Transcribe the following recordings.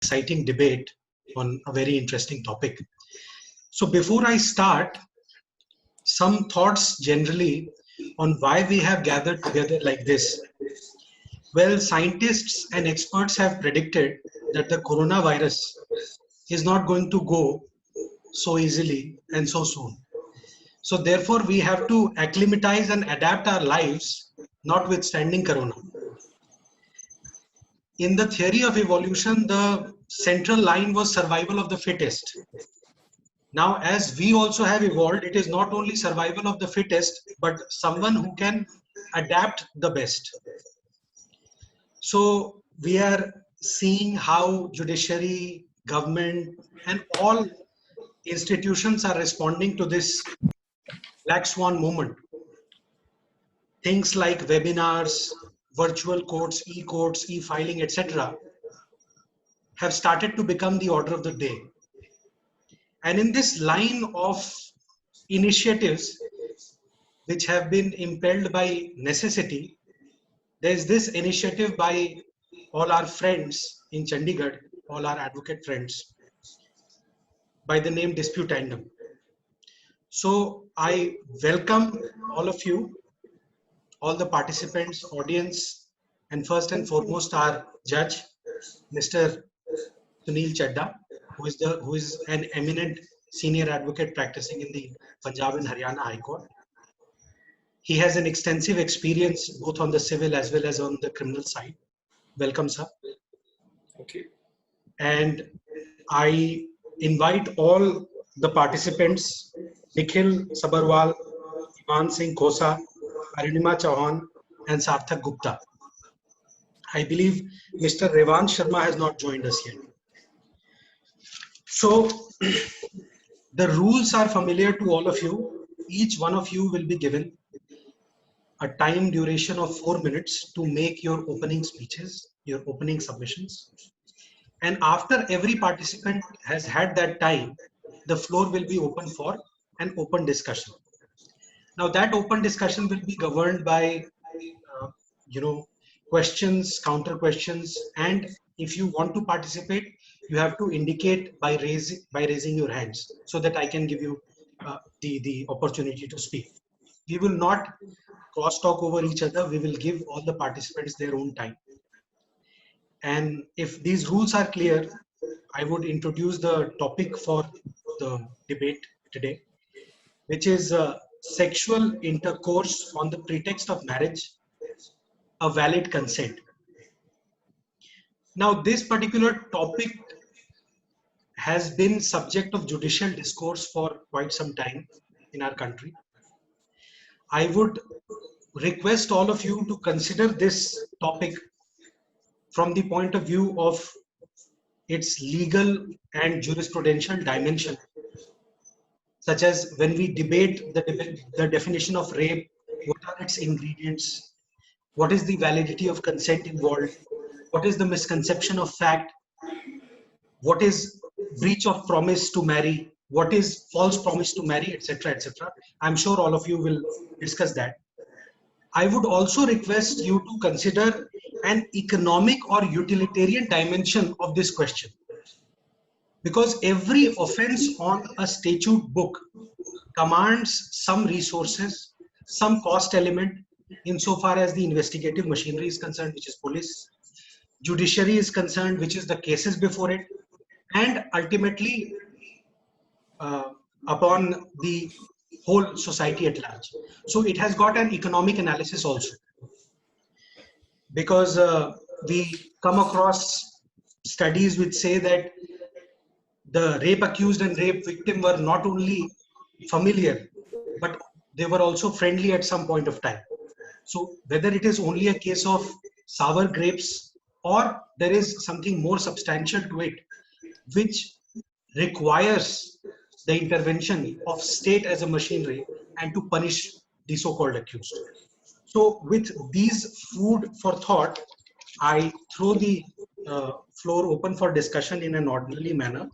exciting debate on a very interesting topic. So before I start, some thoughts generally on why we have gathered together like this. Well, scientists and experts have predicted that the coronavirus is not going to go so easily and so soon. So therefore, we have to acclimatize and adapt our lives, notwithstanding corona. In the theory of evolution, the central line was survival of the fittest. Now, as we also have evolved, it is not only survival of the fittest, but someone who can adapt the best. So we are seeing how judiciary, government, and all institutions are responding to this black swan moment. Things like webinars, virtual courts, e-courts, e-filing, etc. have started to become the order of the day. And in this line of initiatives which have been impelled by necessity, there is this initiative by all our friends in Chandigarh, all our advocate friends, by the name Dispute Tandem. So I welcome all of you, all the participants, audience, and first and foremost our judge, Mr. Sunil Chadda, who is an eminent senior advocate practicing in the Punjab and Haryana High Court. He has an extensive experience both on the civil as well as on the criminal side. Welcome, sir. Okay. And I invite all the participants, Nikhil Sabarwal, Iman Singh Khosa, Arinima Chauhan, and Sarthak Gupta. I believe Mr. Revansh Sharma has not joined us yet. So the rules are familiar to all of you. Each one of you will be given a time duration of 4 minutes to make your opening speeches, your opening submissions. And after every participant has had that time, the floor will be open for an open discussion. Now that open discussion will be governed by, questions, counter questions, and if you want to participate, you have to indicate by raising your hands so that I can give you the opportunity to speak. We will not cross talk over each other. We will give all the participants their own time. And if these rules are clear, I would introduce the topic for the debate today, which is sexual intercourse on the pretext of marriage, a valid consent. Now, this particular topic has been subject of judicial discourse for quite some time in our country. I would request all of you to consider this topic from the point of view of its legal and jurisprudential dimension, such as when we debate the definition of rape, what are its ingredients, what is the validity of consent involved, what is the misconception of fact, what is breach of promise to marry, what is false promise to marry, etc., etc. I'm sure all of you will discuss that. I would also request you to consider an economic or utilitarian dimension of this question, because every offense on a statute book commands some resources, some cost element insofar as the investigative machinery is concerned, which is police, judiciary is concerned, which is the cases before it, and ultimately upon the whole society at large. So it has got an economic analysis also, because we come across studies which say that the rape accused and rape victim were not only familiar, but they were also friendly at some point of time. So whether it is only a case of sour grapes or there is something more substantial to it, which requires the intervention of state as a machinery and to punish the so-called accused. So with these food for thought, I throw the floor open for discussion in an orderly manner.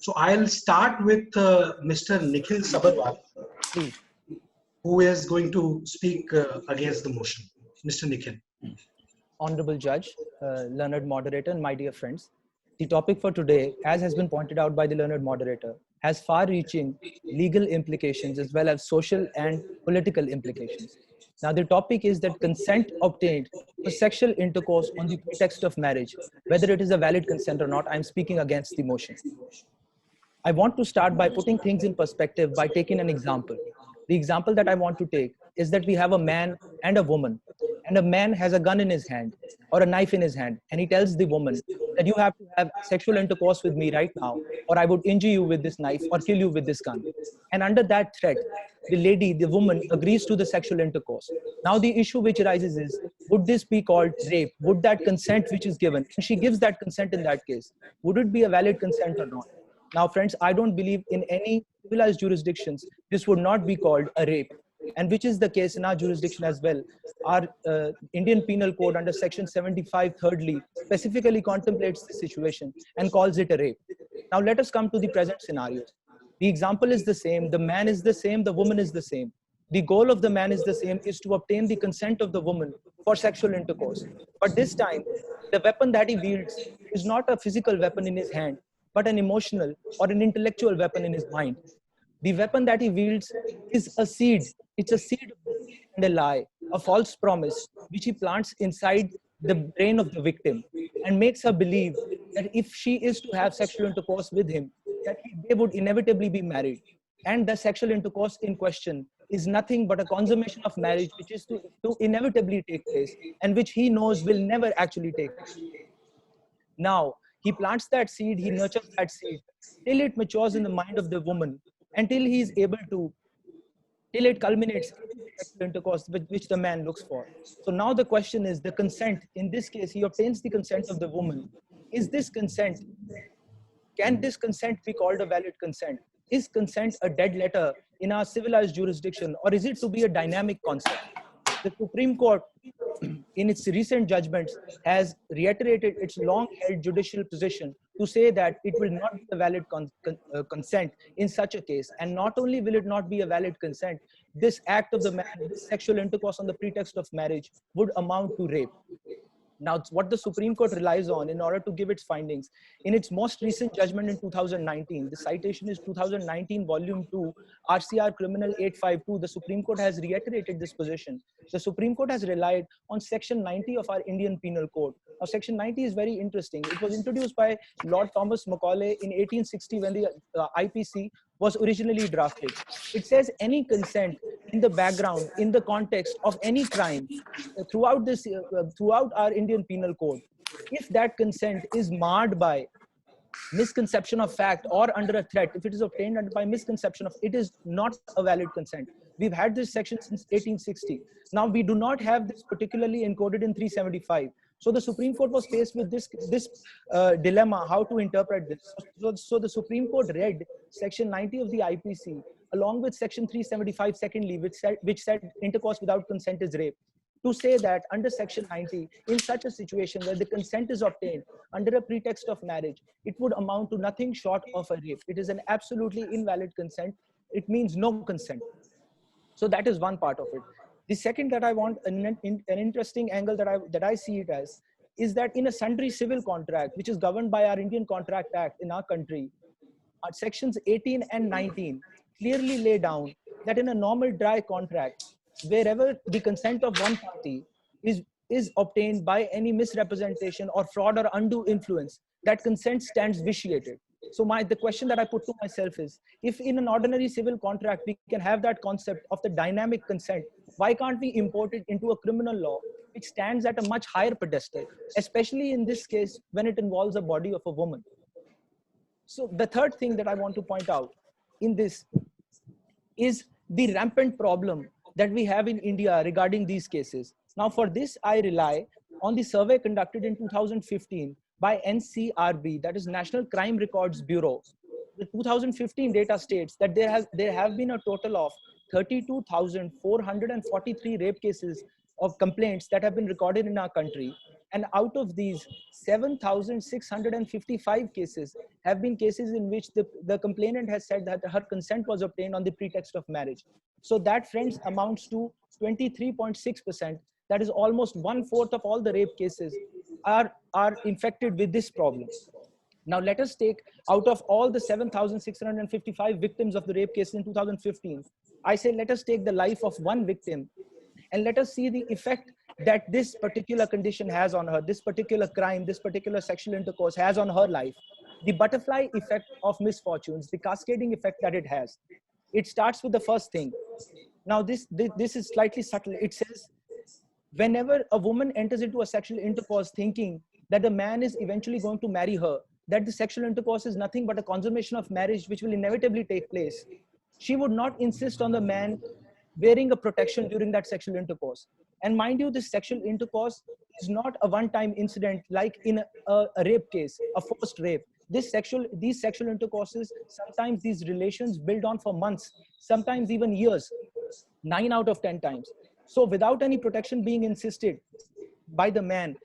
So I'll start with Mr. Nikhil Sabarwal, who is going to speak against the motion. Mr. Nikhil. Honorable Judge, learned moderator, and my dear friends. The topic for today, as has been pointed out by the learned moderator, has far-reaching legal implications as well as social and political implications. Now, the topic is that consent obtained for sexual intercourse on the pretext of marriage, whether it is a valid consent or not. I'm speaking against the motion. I want to start by putting things in perspective by taking an example. The example that I want to take is that we have a man and a woman, and a man has a gun in his hand or a knife in his hand, and he tells the woman that you have to have sexual intercourse with me right now, or I would injure you with this knife or kill you with this gun. And under that threat, the lady, the woman, agrees to the sexual intercourse. Now, the issue which arises is, would this be called rape? Would that consent which is given, and she gives that consent in that case, would it be a valid consent or not? Now, friends, I don't believe in any civilized jurisdictions this would not be called a rape, and which is the case in our jurisdiction as well. Our Indian Penal Code under Section 75, thirdly, specifically contemplates this situation and calls it a rape. Now, let us come to the present scenarios. The example is the same, the man is the same, the woman is the same. The goal of the man is the same, is to obtain the consent of the woman for sexual intercourse. But this time, the weapon that he wields is not a physical weapon in his hand, but an emotional or an intellectual weapon in his mind. The weapon that he wields is a seed. It's a seed and a lie, a false promise, which he plants inside the brain of the victim and makes her believe that if she is to have sexual intercourse with him, that they would inevitably be married. And the sexual intercourse in question is nothing but a consummation of marriage, which is to inevitably take place and which he knows will never actually take place. Now, he plants that seed, he nurtures that seed till it matures in the mind of the woman, until he is able to, till it culminates in sexual intercourse, which the man looks for. So now the question is the consent. In this case, he obtains the consent of the woman. Is this consent, can this consent be called a valid consent? Is consent a dead letter in our civilized jurisdiction, or is it to be a dynamic concept? The Supreme Court, in its recent judgments, has reiterated its long-held judicial position to say that it will not be a valid consent in such a case. And not only will it not be a valid consent, this act of the man, this sexual intercourse on the pretext of marriage, would amount to rape. Now, what the Supreme Court relies on in order to give its findings, in its most recent judgment in 2019, the citation is 2019 volume 2, RCR Criminal 852, the Supreme Court has reiterated this position. The Supreme Court has relied on Section 90 of our Indian Penal Code. Now, Section 90 is very interesting. It was introduced by Lord Thomas Macaulay in 1860 when the IPC was originally drafted. It says any consent in the background, in the context of any crime throughout our Indian Penal Code, if that consent is marred by misconception of fact or under a threat, if it is obtained by misconception of, it is not a valid consent. We've had this section since 1860. Now we do not have this particularly encoded in 375. So the Supreme Court was faced with this dilemma, how to interpret this. So the Supreme Court read Section 90 of the IPC along with Section 375 secondly, which said intercourse without consent is rape, to say that under Section 90, in such a situation where the consent is obtained under a pretext of marriage, it would amount to nothing short of a rape. It is an absolutely invalid consent. It means no consent. So that is one part of it. The second that I want, an interesting angle that I see it as, is that in a sundry civil contract, which is governed by our Indian Contract Act in our country, sections 18 and 19 clearly lay down that in a normal dry contract, wherever the consent of one party is obtained by any misrepresentation or fraud or undue influence, that consent stands vitiated. So the question that I put to myself is, if in an ordinary civil contract we can have that concept of the dynamic consent, why can't we import it into a criminal law which stands at a much higher pedestal, especially in this case when it involves the body of a woman? So the third thing that I want to point out in this is the rampant problem that we have in India regarding these cases. Now, for this, I rely on the survey conducted in 2015 by NCRB, that is National Crime Records Bureau. The 2015 data states that there have been a total of 32,443 rape cases of complaints that have been recorded in our country. And out of these, 7,655 cases have been cases in which the complainant has said that her consent was obtained on the pretext of marriage. So that, friends, amounts to 23.6%. That is almost 1/4 of all the rape cases are infected with this problem. Now, let us take out of all the 7,655 victims of the rape case in 2015, I say let us take the life of one victim and let us see the effect that this particular condition has on her, this particular crime, this particular sexual intercourse has on her life. The butterfly effect of misfortunes, the cascading effect that it has. It starts with the first thing. Now, this is slightly subtle. It says, whenever a woman enters into a sexual intercourse thinking that the man is eventually going to marry her, that the sexual intercourse is nothing but a consummation of marriage which will inevitably take place, she would not insist on the man wearing a protection during that sexual intercourse. And mind you, this sexual intercourse is not a one-time incident like in a rape case, a forced rape. These sexual intercourses, sometimes these relations build on for months, sometimes even years, 9 out of 10 times. So without any protection being insisted by the man,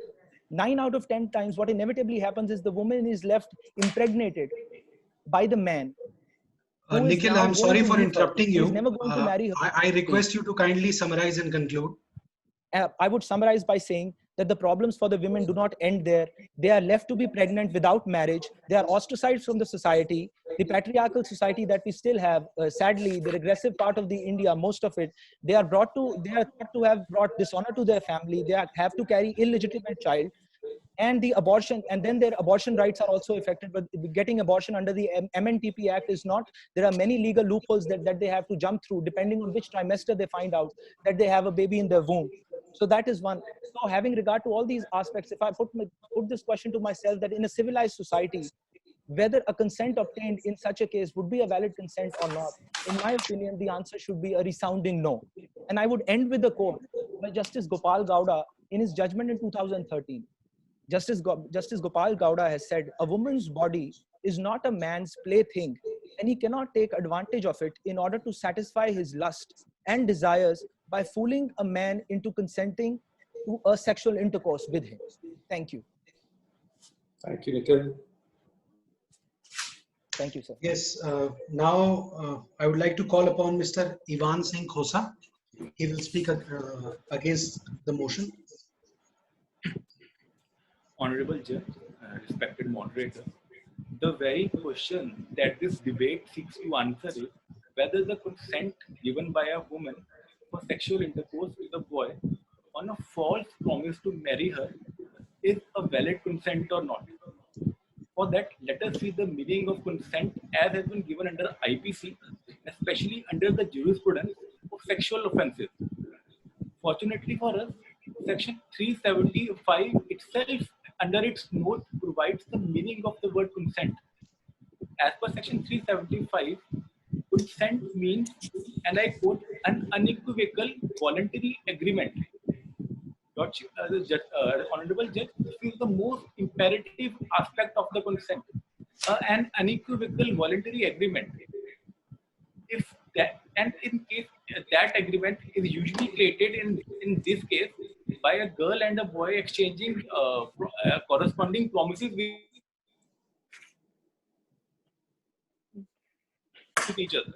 9 out of 10 times, what inevitably happens is the woman is left impregnated by the man, who is Nikhil, now I'm going sorry to for leave her, interrupting who is you. never going to marry her. I request you to kindly summarize and conclude. I would summarize by saying that the problems for the women do not end there. They are left to be pregnant without marriage. They are ostracized from the society. The patriarchal society that we still have, sadly, the regressive part of the India, most of it, they are thought to have brought dishonor to their family. They have to carry illegitimate child. And the abortion, and then their abortion rights are also affected. But getting abortion under the MNTP Act is not. There are many legal loopholes that they have to jump through, depending on which trimester they find out that they have a baby in their womb. So that is one. So having regard to all these aspects, if I put this question to myself, that in a civilized society, whether a consent obtained in such a case would be a valid consent or not, in my opinion, the answer should be a resounding no. And I would end with a quote by Justice Gopal Gowda in his judgment in 2013. Justice Gopal Gowda has said, a woman's body is not a man's plaything, and he cannot take advantage of it in order to satisfy his lust and desires by fooling a man into consenting to a sexual intercourse with him. Thank you. Thank you, Nikhil. Thank you, sir. Yes, now I would like to call upon Mr. Ivan Singh Khosa. He will speak against the motion. Honorable Judge, respected moderator, the very question that this debate seeks to answer is whether the consent given by a woman for sexual intercourse with a boy on a false promise to marry her is a valid consent or not. For that, let us see the meaning of consent as has been given under IPC, especially under the jurisprudence of sexual offences. Fortunately for us, Section 375 itself, under its note, provides the meaning of the word consent. As per Section 375, consent means, and I quote, an unequivocal voluntary agreement. Honorable Judge, this is the most imperative aspect of the consent. An unequivocal voluntary agreement. If that, and in case that agreement is usually created in this case by a girl and a boy exchanging corresponding promises with each other.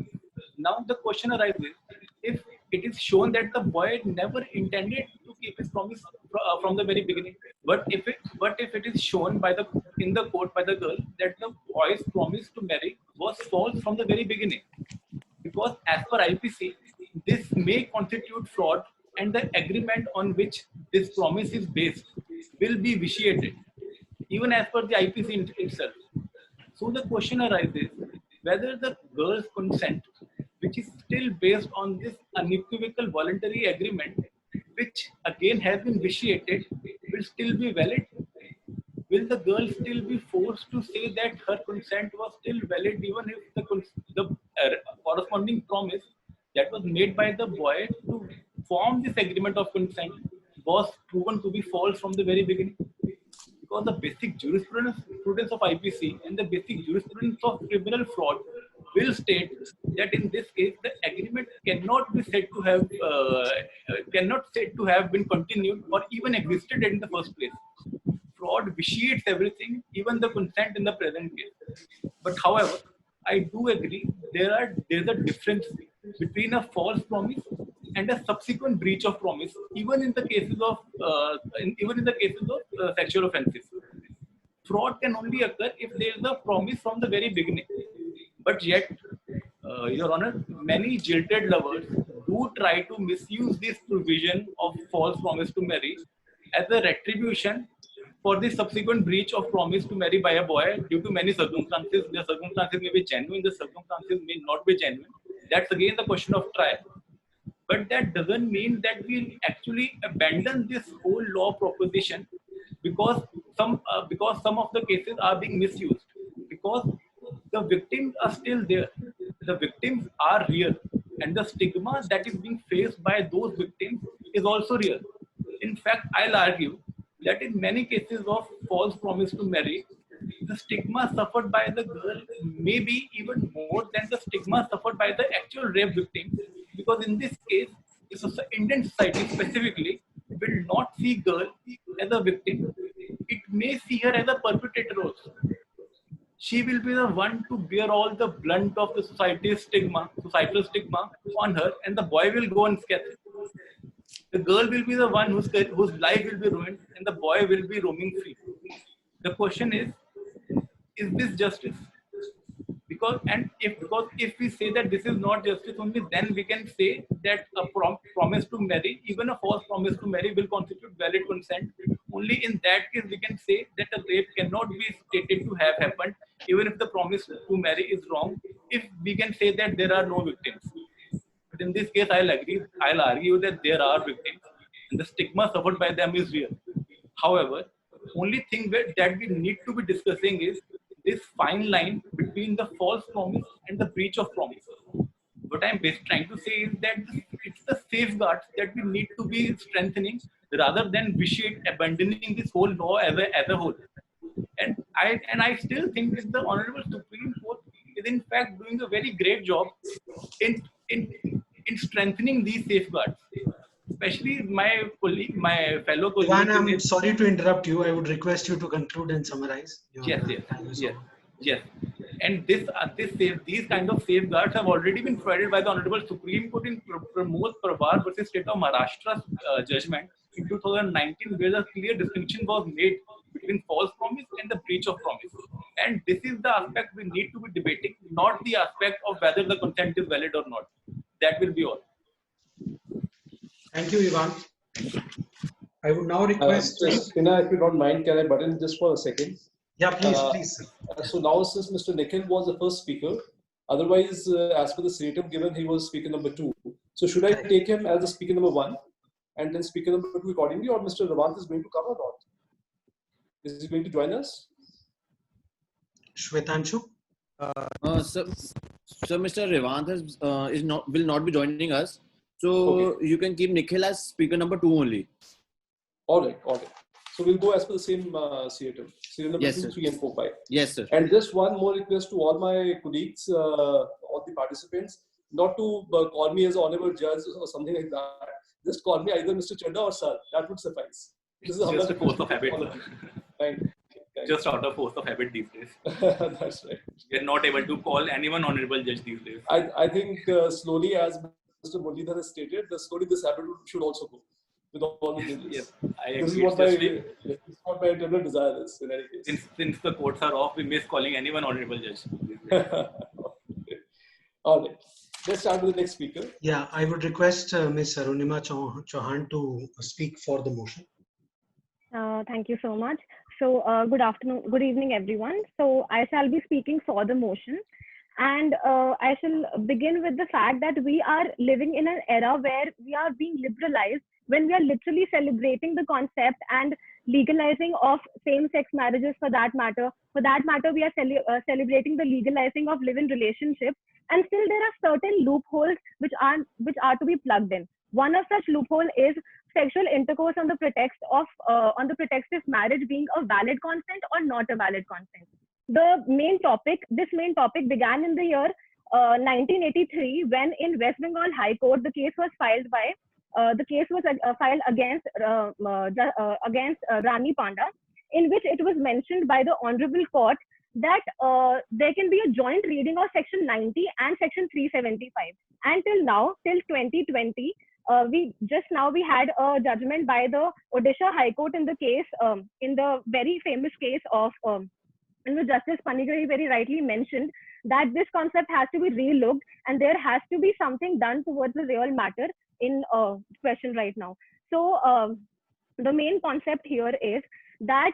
Now the question arises: if it is shown that the boy never intended to keep his promise from the very beginning, but if it is shown in the court by the girl that the boy's promise to marry was false from the very beginning, because as per IPC, this may constitute fraud and the agreement on which this promise is based will be vitiated, even as per the IPC itself. So the question arises whether the girl's consent, which is still based on this unequivocal voluntary agreement, which again has been vitiated, will still be valid. Will the girl still be forced to say that her consent was still valid even if the corresponding promise that was made by the boy to form this agreement of consent was proven to be false from the very beginning? Because the basic jurisprudence of IPC and the basic jurisprudence of criminal fraud will state that in this case the agreement cannot be said to have been continued or even existed in the first place. Fraud vitiates everything, even the consent in the present case. But however, I do agree there's a difference between a false promise and a subsequent breach of promise, even in the cases of sexual offences. fraud can only occur if there is a promise from the very beginning. But yet, Your Honor, many jilted lovers do try to misuse this provision of false promise to marry as a retribution for the subsequent breach of promise to marry by a boy due to many circumstances. The circumstances may be genuine, the circumstances may not be genuine. That's again the question of trial. But that doesn't mean that we actually abandon this whole law proposition because some of the cases are being misused, because the victims are still there, the victims are real, and the stigma that is being faced by those victims is also real. In fact, I'll argue that in many cases of false promise to marry, the stigma suffered by the girl may be even more than the stigma suffered by the actual rape victim, because in this case, the Indian society specifically will not see girl as a victim. It may see her as a perpetrator also. She will be the one to bear all the blunt of the societal stigma on her, and the boy will go unscathed. The girl will be the one whose life will be ruined, and the boy will be roaming free. The question is this justice? Because if we say that this is not justice, only then we can say that a promise to marry, even a false promise to marry, will constitute valid consent. Only in that case we can say that a rape cannot be stated to have happened, even if the promise to marry is wrong. If we can say that there are no victims, but in this case, I'll argue that there are victims, and the stigma suffered by them is real. However, only thing that we need to be discussing is this fine line between the false promise and the breach of promise. What I'm trying to say is that it's the safeguards that we need to be strengthening rather than abandoning this whole law as a whole. And I still think that the Honorable Supreme Court is in fact doing a very great job in strengthening these safeguards. Especially my fellow colleague. Ivan, I'm sorry to interrupt you. I would request you to conclude and summarize. Yes. And these kind of safeguards have already been provided by the Honorable Supreme Court in Pramod Parwar versus State of Maharashtra's judgment in 2019, where a clear distinction was made between false promise and the breach of promise. And this is the aspect we need to be debating, not the aspect of whether the consent is valid or not. That will be all. Thank you, Ivan. I would now request... Pina, if you don't mind, can I butt in just for a second? Yeah, please. So now since Mr. Nikhil was the first speaker, otherwise, as per the seriatim given, he was speaker number 2. So should I take him as the speaker number 1 and then speaker number 2 accordingly, or Mr. Ravant is going to come or not? Is he going to join us? Shwetanshu? So Mr. Revant will not be joining us. So you can keep Nikhil as speaker number 2 only. All right. So we'll go as per the same seriatim. Serial number 2, 3, and 4, 5. Yes, sir. And just one more request to all my colleagues, all the participants, not to call me as honorable judge or something like that. Just call me either Mr. Chadda or Sir. That would suffice. This is just a force of habit. Thank you. Just out of force of habit these days. That's right. We are not able to call anyone honorable judge these days. I think slowly, as Mr. Muralidhar has stated, slowly this habit should also go. With all the Yes, I agree. This is what my internal desire is in any case. Since the courts are off, we miss calling anyone honorable judge. All right. Let's start with the next speaker. Yeah, I would request Ms. Arunima Chauhan to speak for the motion. Thank you so much. So good evening, everyone. So I shall be speaking for the motion. And I shall begin with the fact that we are living in an era where we are being liberalized, when we are literally celebrating the concept and legalizing of same-sex marriages for that matter. For that matter, we are celebrating the legalizing of live-in relationships. And still there are certain loopholes which are to be plugged in. One of such loophole is sexual intercourse on the pretext of marriage being a valid consent or not a valid consent. This main topic began in the year 1983, when in West Bengal High Court the case was filed against Rani Panda, in which it was mentioned by the Honorable Court that there can be a joint reading of Section 90 and Section 375. And till now, till 2020, we just now we had a judgment by the Odisha High Court in the case, in the very famous case of, Justice Panigrahi very rightly mentioned that this concept has to be relooked and there has to be something done towards the real matter in question right now. So the main concept here is that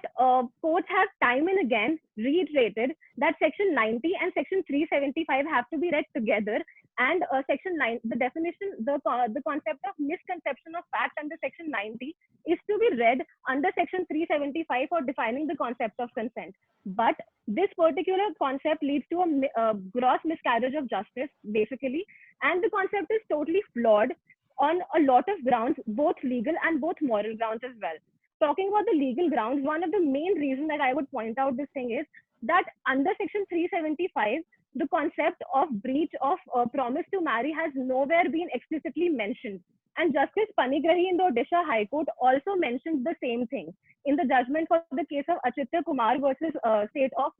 courts have time and again reiterated that Section 90 and Section 375 have to be read together, and Section 9, the definition, the concept of misconception of fact under Section 90 is to be read under Section 375 for defining the concept of consent. But this particular concept leads to a gross miscarriage of justice, basically, and the concept is totally flawed on a lot of grounds, both legal and both moral grounds as well. Talking about the legal grounds, one of the main reasons that I would point out this thing is that under Section 375, the concept of breach of promise to marry has nowhere been explicitly mentioned. And Justice Panigrahi in the Odisha High Court also mentioned the same thing. In the judgment for the case of Achitya Kumar versus State of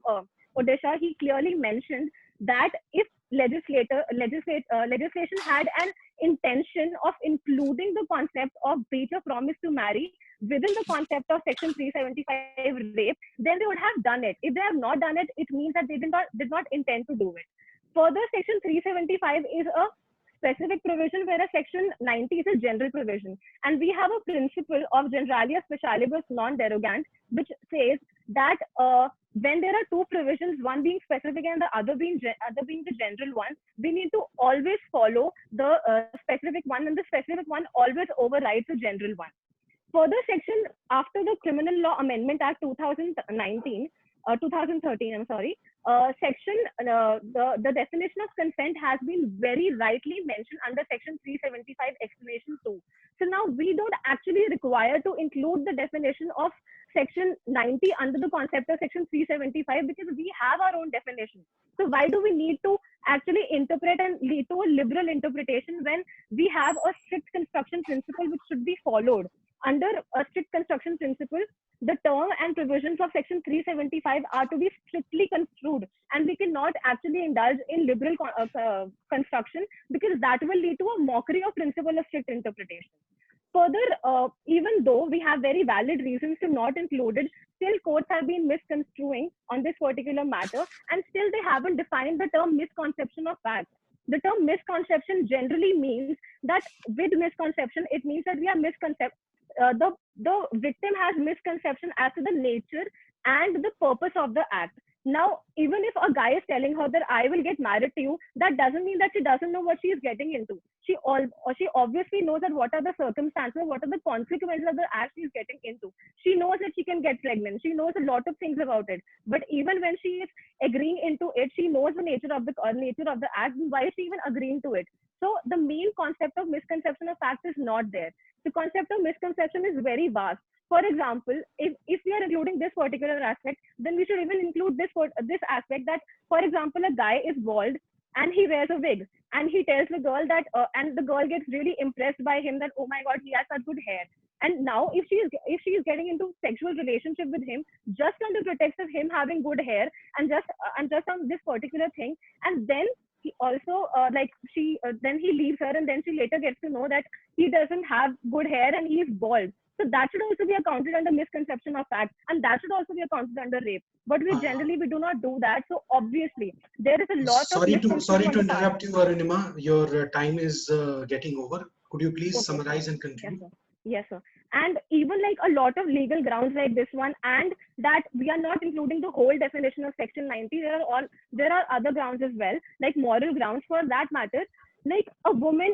Odisha, he clearly mentioned that if legislation had an intention of including the concept of breach of promise to marry within the concept of Section 375 rape, then they would have done it. If they have not done it, it means that they did not intend to do it. Further, Section 375 is a specific provision, whereas Section 90 is a general provision. And we have a principle of generalia specialibus non derogant, which says that when there are two provisions, one being specific and the other being the general one, we need to always follow the specific one, and the specific one always overrides the general one. Further, after the Criminal Law Amendment Act 2013, the definition of consent has been very rightly mentioned under Section 375 explanation 2. So now we don't actually require to include the definition of Section 90 under the concept of Section 375 because we have our own definition. So why do we need to actually interpret and lead to a liberal interpretation when we have a strict construction principle which should be followed? Under a strict construction principle, the term and provisions of Section 375 are to be strictly construed, and we cannot actually indulge in liberal construction because that will lead to a mockery of principle of strict interpretation. Further, even though we have very valid reasons to not include it, still courts have been misconstruing on this particular matter, and still they haven't defined the term misconception of fact. The term misconception generally means that with misconception, it means that we are the victim has misconception as to the nature and the purpose of the act. Now, even if a guy is telling her that I will get married to you, that doesn't mean that she doesn't know what she is getting into. She obviously knows that what are the circumstances, what are the consequences of the act she is getting into. She knows that she can get pregnant. She knows a lot of things about it. But even when she is agreeing into it, she knows the nature of the act. Why is she even agreeing to it? So the main concept of misconception of fact is not there. The concept of misconception is very vast. For example, if we are including this particular aspect, then we should even include this aspect that, for example, a guy is bald and he wears a wig and he tells the girl that, and the girl gets really impressed by him that, oh my God, he has such good hair. And now if she is getting into sexual relationship with him just on the pretext of him having good hair and just on this particular thing, and then he also then he leaves her, and then she later gets to know that he doesn't have good hair and he is bald. So that should also be accounted under misconception of fact, and that should also be accounted under rape. But we do not do that. So obviously there is a lot of sorry to interrupt you, Arunima. Your time is getting over. Could you please summarize and conclude? Yes, sir. And even like a lot of legal grounds like this one, and that we are not including the whole definition of Section 90. There are other grounds as well, like moral grounds for that matter. Like a woman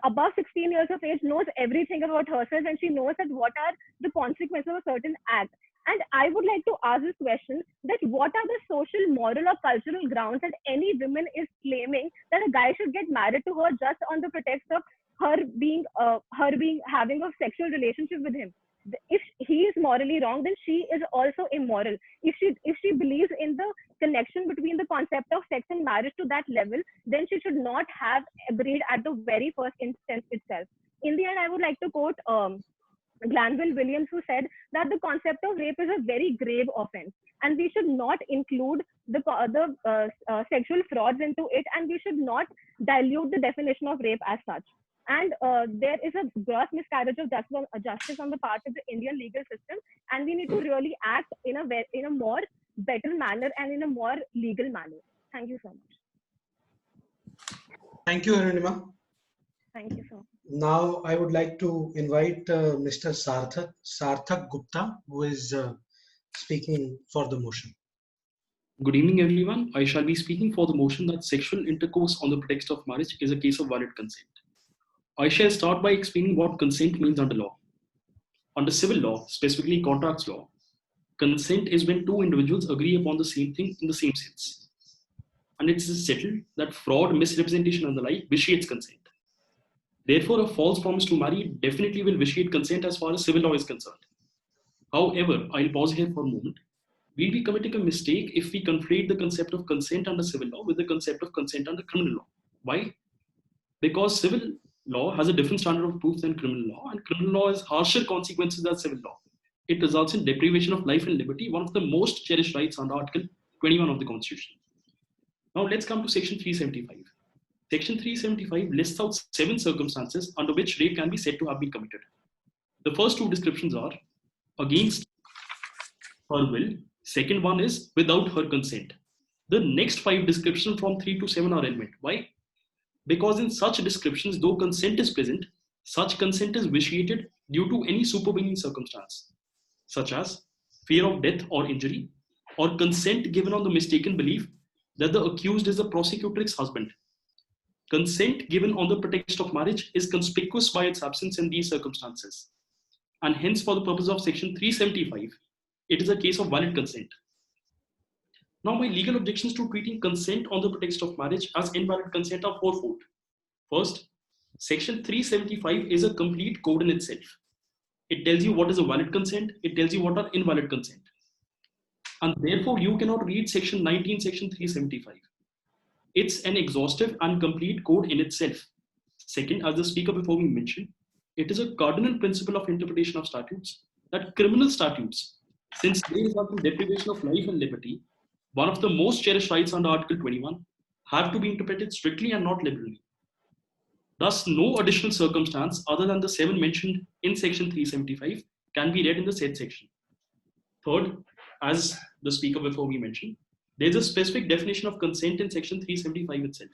above 16 years of age knows everything about herself, and she knows that what are the consequences of a certain act. And I would like to ask this question, that what are the social, moral or cultural grounds that any woman is claiming that a guy should get married to her just on the pretext of her having a sexual relationship with him? If he is morally wrong, then she is also immoral. If she believes in the connection between the concept of sex and marriage to that level, then she should not have agreed at the very first instance itself. In the end, I would like to quote Glanville Williams, who said that the concept of rape is a very grave offense, and we should not include the sexual frauds into it, and we should not dilute the definition of rape as such. and there is a gross miscarriage of justice on the part of the Indian legal system, and we need to really act in a more better manner and in a more legal manner. Thank you so much. Thank you, Arunima. Thank you so much. Now I would like to invite Mr. Sarthak Gupta, who is speaking for the motion. Good evening, everyone. I shall be speaking for the motion that sexual intercourse on the pretext of marriage is a case of valid consent. I shall start by explaining what consent means under law. Under civil law, specifically contracts law, consent is when two individuals agree upon the same thing in the same sense. And it is settled that fraud, misrepresentation, and the like vitiates consent. Therefore, a false promise to marry definitely will vitiate consent as far as civil law is concerned. However, I'll pause here for a moment. We'll be committing a mistake if we conflate the concept of consent under civil law with the concept of consent under criminal law. Why? Because civil law has a different standard of proof than criminal law, and criminal law has harsher consequences than civil law. It results in deprivation of life and liberty, one of the most cherished rights under Article 21 of the Constitution. Now let's come to Section 375. Section 375 lists out 7 circumstances under which rape can be said to have been committed. The first 2 descriptions are against her will. Second one is without her consent. The next 5 descriptions from 3 to 7 are relevant. Why? Because in such descriptions, though consent is present, such consent is vitiated due to any supervening circumstance, such as fear of death or injury, or consent given on the mistaken belief that the accused is the prosecutor's husband. Consent given on the pretext of marriage is conspicuous by its absence in these circumstances. And hence, for the purpose of Section 375, it is a case of valid consent. Now, my legal objections to treating consent on the pretext of marriage as invalid consent are fourfold. First, Section 375 is a complete code in itself. It tells you what is a valid consent, it tells you what are invalid consent. And therefore, you cannot read Section 19, Section 375. It's an exhaustive and complete code in itself. Second, as the speaker before me mentioned, it is a cardinal principle of interpretation of statutes that criminal statutes, since they result in deprivation of life and liberty, one of the most cherished rights under Article 21, have to be interpreted strictly and not liberally. Thus, no additional circumstance other than the 7 mentioned in Section 375 can be read in the said section. Third, as the speaker before me mentioned, there is a specific definition of consent in Section 375 itself.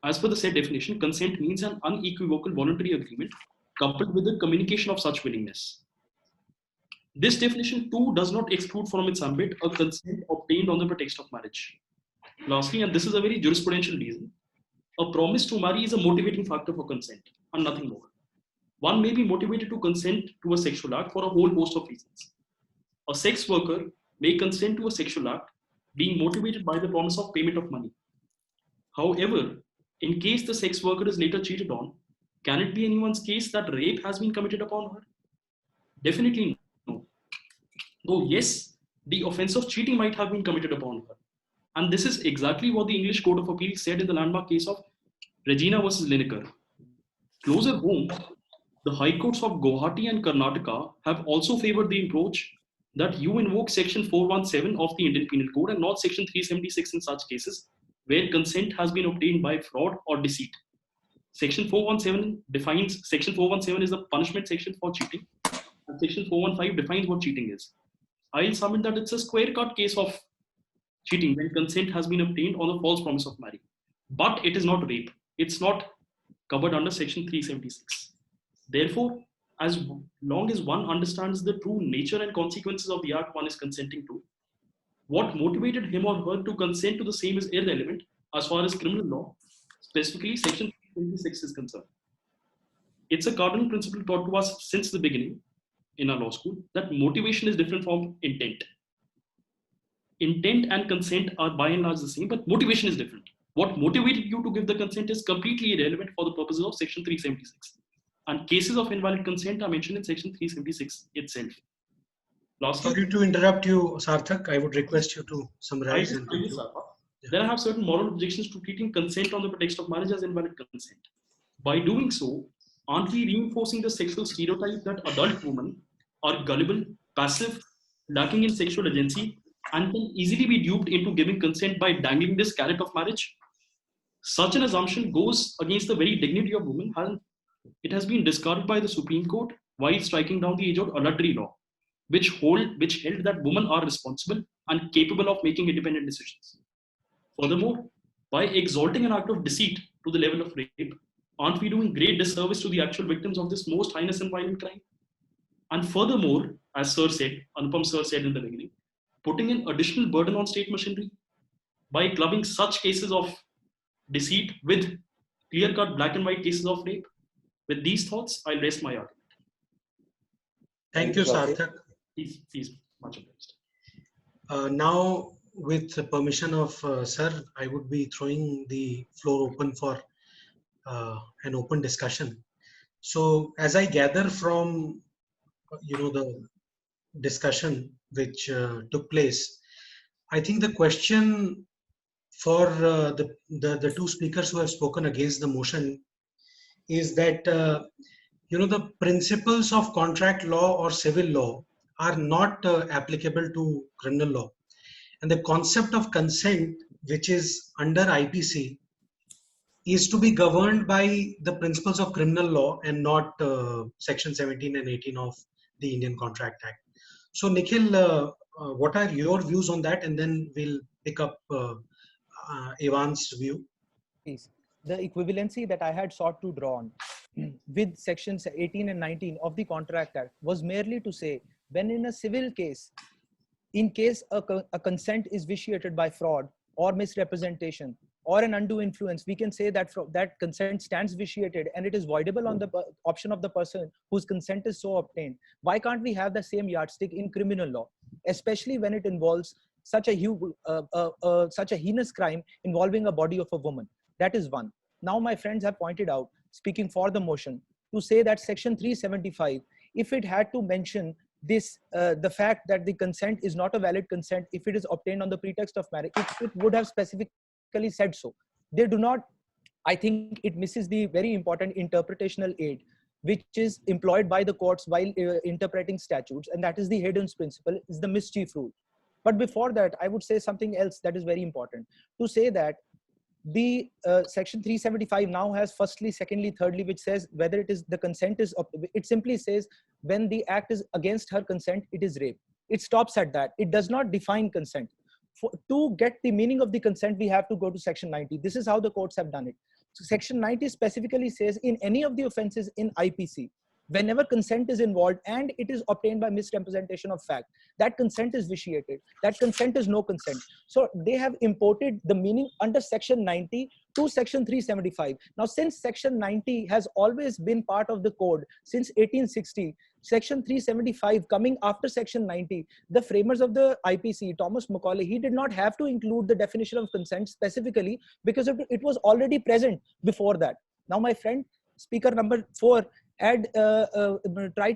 As per the said definition, consent means an unequivocal voluntary agreement coupled with the communication of such willingness. This definition too does not exclude from its ambit a consent obtained on the pretext of marriage. Lastly, and this is a very jurisprudential reason, a promise to marry is a motivating factor for consent and nothing more. One may be motivated to consent to a sexual act for a whole host of reasons. A sex worker may consent to a sexual act being motivated by the promise of payment of money. However, in case the sex worker is later cheated on, can it be anyone's case that rape has been committed upon her? Definitely no. Though yes, the offense of cheating might have been committed upon her. And this is exactly what the English Court of Appeal said in the landmark case of Regina versus Lineker. Closer home, the High Courts of Guwahati and Karnataka have also favored the approach that you invoke Section 417 of the Indian Penal Code and not Section 376 in such cases where consent has been obtained by fraud or deceit. Section 417 is the punishment section for cheating, and Section 415 defines what cheating is. I'll submit that it's a square-cut case of cheating when consent has been obtained on a false promise of marriage. But it is not rape. It's not covered under Section 376. Therefore, as long as one understands the true nature and consequences of the act one is consenting to, what motivated him or her to consent to the same is irrelevant as far as criminal law, specifically Section 326, is concerned. It's a cardinal principle taught to us since the beginning in our law school that motivation is different from intent. Intent and consent are by and large the same, but motivation is different. What motivated you to give the consent is completely irrelevant for the purposes of Section 376. And cases of invalid consent are mentioned in Section 376 itself. Lastly, sorry to interrupt you, Sarthak. I would request you to summarize. Then I have certain moral objections to treating consent on the pretext of marriage as invalid consent. By doing so, aren't we reinforcing the sexual stereotype that adult women are gullible, passive, lacking in sexual agency, and can easily be duped into giving consent by dangling this carrot of marriage? Such an assumption goes against the very dignity of women, and it has been discarded by the Supreme Court while striking down the age-old adultery law, which held that women are responsible and capable of making independent decisions. Furthermore, by exalting an act of deceit to the level of rape, aren't we doing great disservice to the actual victims of this most heinous and violent crime? And furthermore, as Anupam Sir said in the beginning, putting an additional burden on state machinery by clubbing such cases of deceit with clear-cut black and white cases of rape. With these thoughts, I'll rest my argument. Thank you, Sarthak. Please, much obliged. Now, with the permission of Sir, I would be throwing the floor open for an open discussion. So, as I gather from the discussion which took place, I think the question for the two speakers who have spoken against the motion is that the principles of contract law or civil law are not applicable to criminal law, and the concept of consent, which is under IPC, is to be governed by the principles of criminal law and not section 17 and 18 of the Indian Contract Act. So Nikhil, what are your views on that, and then we'll pick up Evan's view. Please. The equivalency that I had sought to draw on with sections 18 and 19 of the Contract Act was merely to say, when in a civil case, in case a consent is vitiated by fraud or misrepresentation or an undue influence, we can say that that consent stands vitiated and it is voidable on the option of the person whose consent is so obtained. Why can't we have the same yardstick in criminal law, especially when it involves such a heinous crime involving a body of a woman? That is one. Now my friends have pointed out, speaking for the motion, to say that section 375, if it had to mention this, the fact that the consent is not a valid consent if it is obtained on the pretext of marriage, it would have specifically said so. They do not. I think it misses the very important interpretational aid which is employed by the courts while interpreting statutes, and that is the Hayden's principle, is the mischief rule. But before that, I would say something else that is very important, to say that the section 375 now has firstly, secondly, thirdly, which says whether it is the consent is, it simply says when the act is against her consent, it is rape. It stops at that. It does not define consent. To get the meaning of the consent, we have to go to section 90. This is how the courts have done it. So section 90 specifically says in any of the offenses in IPC, whenever consent is involved and it is obtained by misrepresentation of fact, that consent is vitiated. That consent is no consent. So they have imported the meaning under section 90 to section 375. Now, since section 90 has always been part of the code since 1860, section 375 coming after section 90, the framers of the IPC, Thomas Macaulay, he did not have to include the definition of consent specifically because it was already present before that. Now, my friend, speaker number 4, tried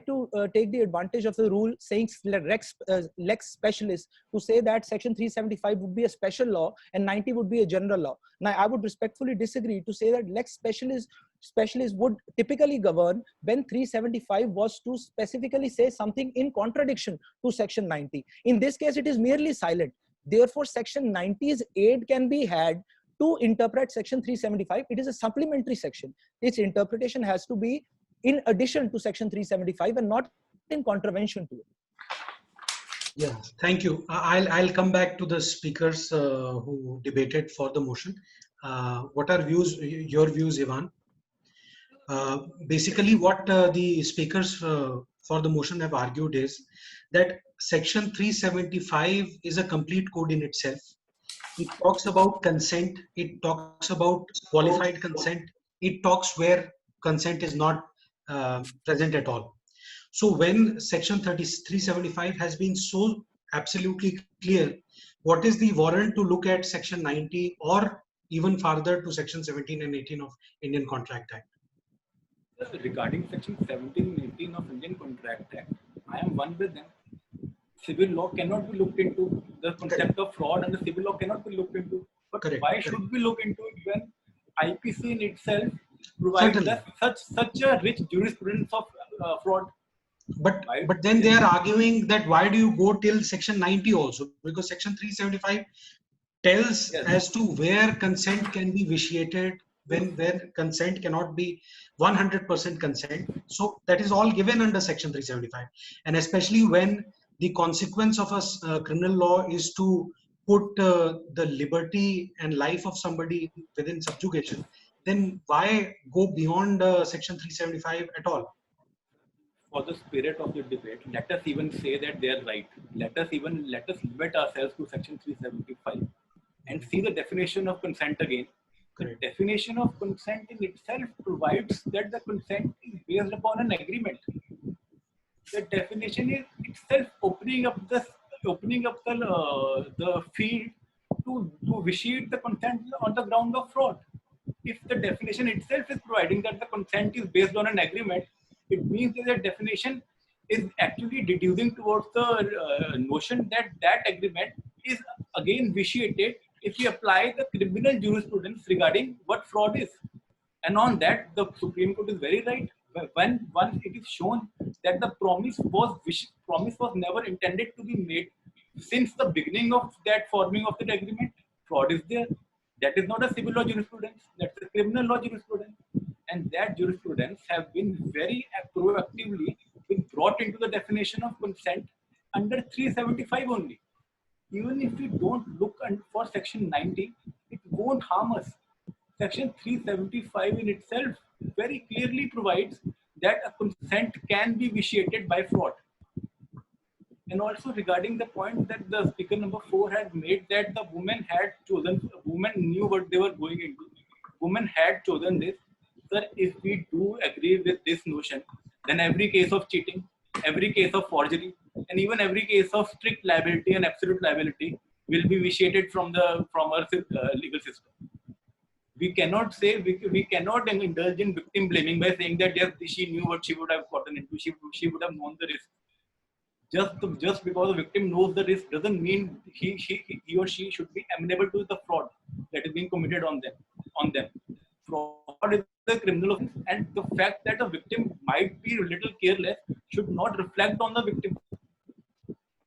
to take the advantage of the rule saying lex specialis to say that section 375 would be a special law and 90 would be a general law. Now, I would respectfully disagree to say that lex specialis would typically govern when 375 was to specifically say something in contradiction to section 90. In this case, it is merely silent. Therefore, section 90's aid can be had to interpret section 375. It is a supplementary section. Its interpretation has to be in addition to section 375 and not in contravention to it. Yeah, thank you. I'll come back to the speakers who debated for the motion. What are your views, Ivan? Basically, what the speakers for the motion have argued is that section 375 is a complete code in itself. It talks about consent. It talks about qualified consent. It talks where consent is not present at all. So when section 375 has been so absolutely clear, what is the warrant to look at section 90 or even further to section 17 and 18 of Indian Contract Act? Regarding section 17 and 18 of Indian Contract Act, I am one with them. Civil law cannot be looked into. The concept of fraud and the civil law cannot be looked into. But why should we look into it when IPC in itself provides us such a rich jurisprudence of fraud? But then they are arguing that why do you go till section 90 also? Because section 375 tells Yes. as to where consent can be vitiated, where consent cannot be 100% consent. So that is all given under Section 375. And especially when the consequence of a criminal law is to put the liberty and life of somebody within subjugation, then why go beyond Section 375 at all? For the spirit of the debate, let us even say that they are right. Let us limit ourselves to Section 375 and see the definition of consent again. Correct. The definition of consent in itself provides that the consent is based upon an agreement. The definition is itself opening up the field to vitiate the consent on the ground of fraud. If the definition itself is providing that the consent is based on an agreement, it means that the definition is actually deducing towards the notion that that agreement is again vitiated if we apply the criminal jurisprudence regarding what fraud is. And on that, the Supreme Court is very right. When once it is shown that the promise was never intended to be made since the beginning of that forming of the agreement, fraud is there. That is not a civil law jurisprudence. That's a criminal law jurisprudence. And that jurisprudence have been very proactively been brought into the definition of consent under 375 only. Even if we don't look for Section 90, it won't harm us. Section 375 in itself very clearly provides that a consent can be vitiated by fraud. And also regarding the point that the speaker number 4 had made, that the woman knew what they were going into. Women had chosen this. Sir, if we do agree with this notion, then every case of cheating, every case of forgery, and even every case of strict liability and absolute liability will be vitiated from our legal system. We cannot say, we cannot indulge in victim blaming by saying that yes, she knew what she would have gotten into, she would have known the risk. Just because the victim knows the risk doesn't mean he or she should be amenable to the fraud that is being committed on them. Fraud is a criminal offense, and the fact that the victim might be a little careless should not reflect on the victim.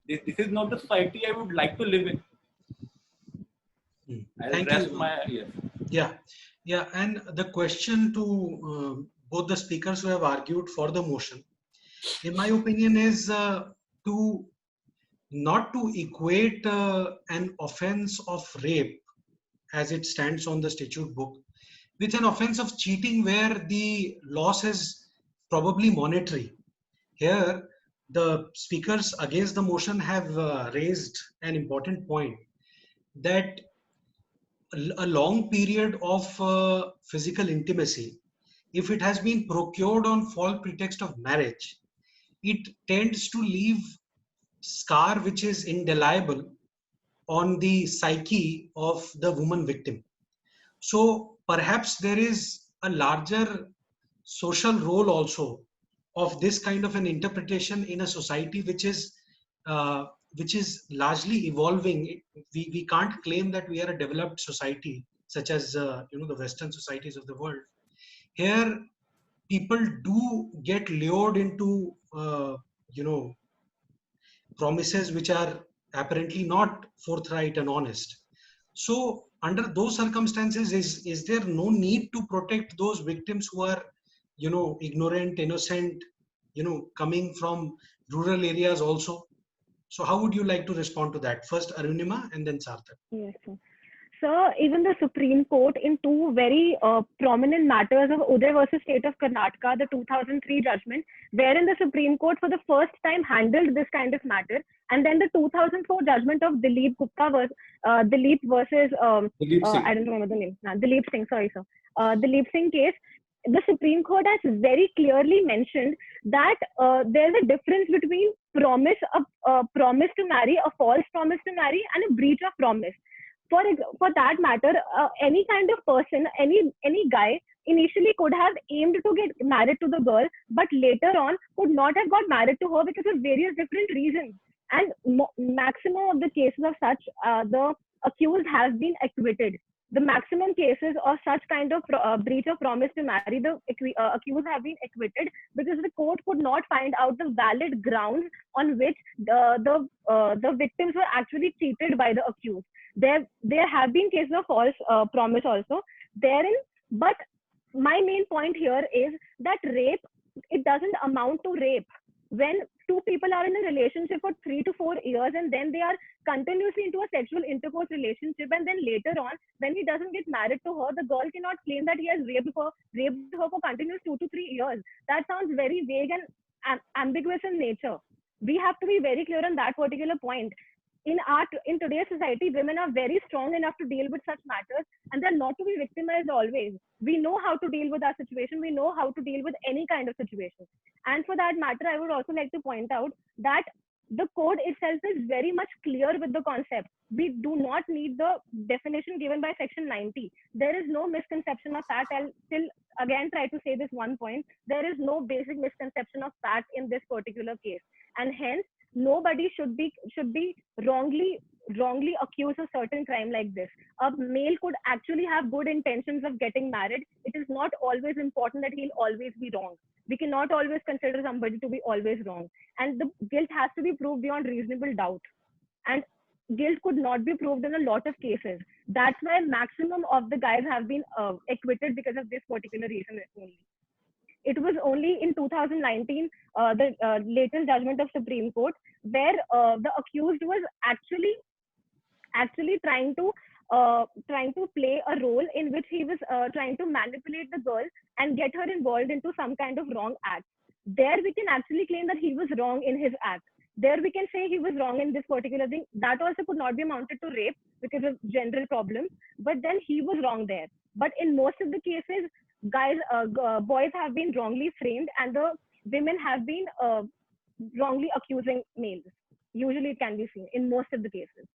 This is not the society I would like to live in. Thank you. Yeah. And the question to both the speakers who have argued for the motion, in my opinion, is to not to equate an offense of rape as it stands on the statute book with an offense of cheating where the loss is probably monetary. Here, the speakers against the motion have raised an important point that a long period of physical intimacy, if it has been procured on false pretext of marriage, it tends to leave scar which is indelible on the psyche of the woman victim. So perhaps there is a larger social role also of this kind of an interpretation in a society which is largely evolving. We can't claim that we are a developed society such as the Western societies of the world. Here, people do get lured into promises which are apparently not forthright and honest. So under those circumstances, is there no need to protect those victims who are ignorant, innocent, coming from rural areas also? So how would you like to respond to that? First Arunima and then Sarthak. Yes, sir. So even the Supreme Court in two very prominent matters of Uday versus State of Karnataka, the 2003 judgment, wherein the Supreme Court for the first time handled this kind of matter, and then the 2004 judgment of Dilip versus Dilip Singh. I don't remember the name. No, Dilip Singh, sorry, sir. Dilip Singh case. The Supreme Court has very clearly mentioned that there's a difference between promise to marry, a false promise to marry, and a breach of promise. For that matter, any kind of person, any guy initially could have aimed to get married to the girl, but later on could not have got married to her because of various different reasons. And maximum of the cases of such, the accused has been acquitted. the maximum cases of such kind of breach of promise to marry, the accused have been acquitted because the court could not find out the valid grounds on which the victims were actually cheated by the accused. There have been cases of false promise also therein, but my main point here is that rape, it doesn't amount to rape. When two people are in a relationship for 3 to 4 years and then they are continuously into a sexual intercourse relationship, and then later on, when he doesn't get married to her, the girl cannot claim that he has raped her for continuous 2 to 3 years. That sounds very vague and ambiguous in nature. We have to be very clear on that particular point. In today's society, women are very strong enough to deal with such matters, and they're not to be victimized always. We know how to deal with our situation. We know how to deal with any kind of situation. And for that matter, I would also like to point out that the code itself is very much clear with the concept. We do not need the definition given by section 90. There is no misconception of fact. I'll still again try to say this one point. There is no basic misconception of fact in this particular case, and hence nobody should be wrongly accused of certain crime like this. A male could actually have good intentions of getting married. It is not always important that he'll always be wrong. We cannot always consider somebody to be always wrong, and the guilt has to be proved beyond reasonable doubt, and guilt could not be proved in a lot of cases. That's why maximum of the guys have been acquitted because of this particular reason only. It was only in 2019, the latest judgment of Supreme Court, where the accused was actually trying to play a role in which he was trying to manipulate the girl and get her involved into some kind of wrong act. There we can actually claim that he was wrong in his act. There we can say he was wrong in this particular thing. That also could not be amounted to rape because of general problems, but then he was wrong there. But in most of the cases, boys have been wrongly framed, and the women have been wrongly accusing males. Usually it can be seen in most of the cases.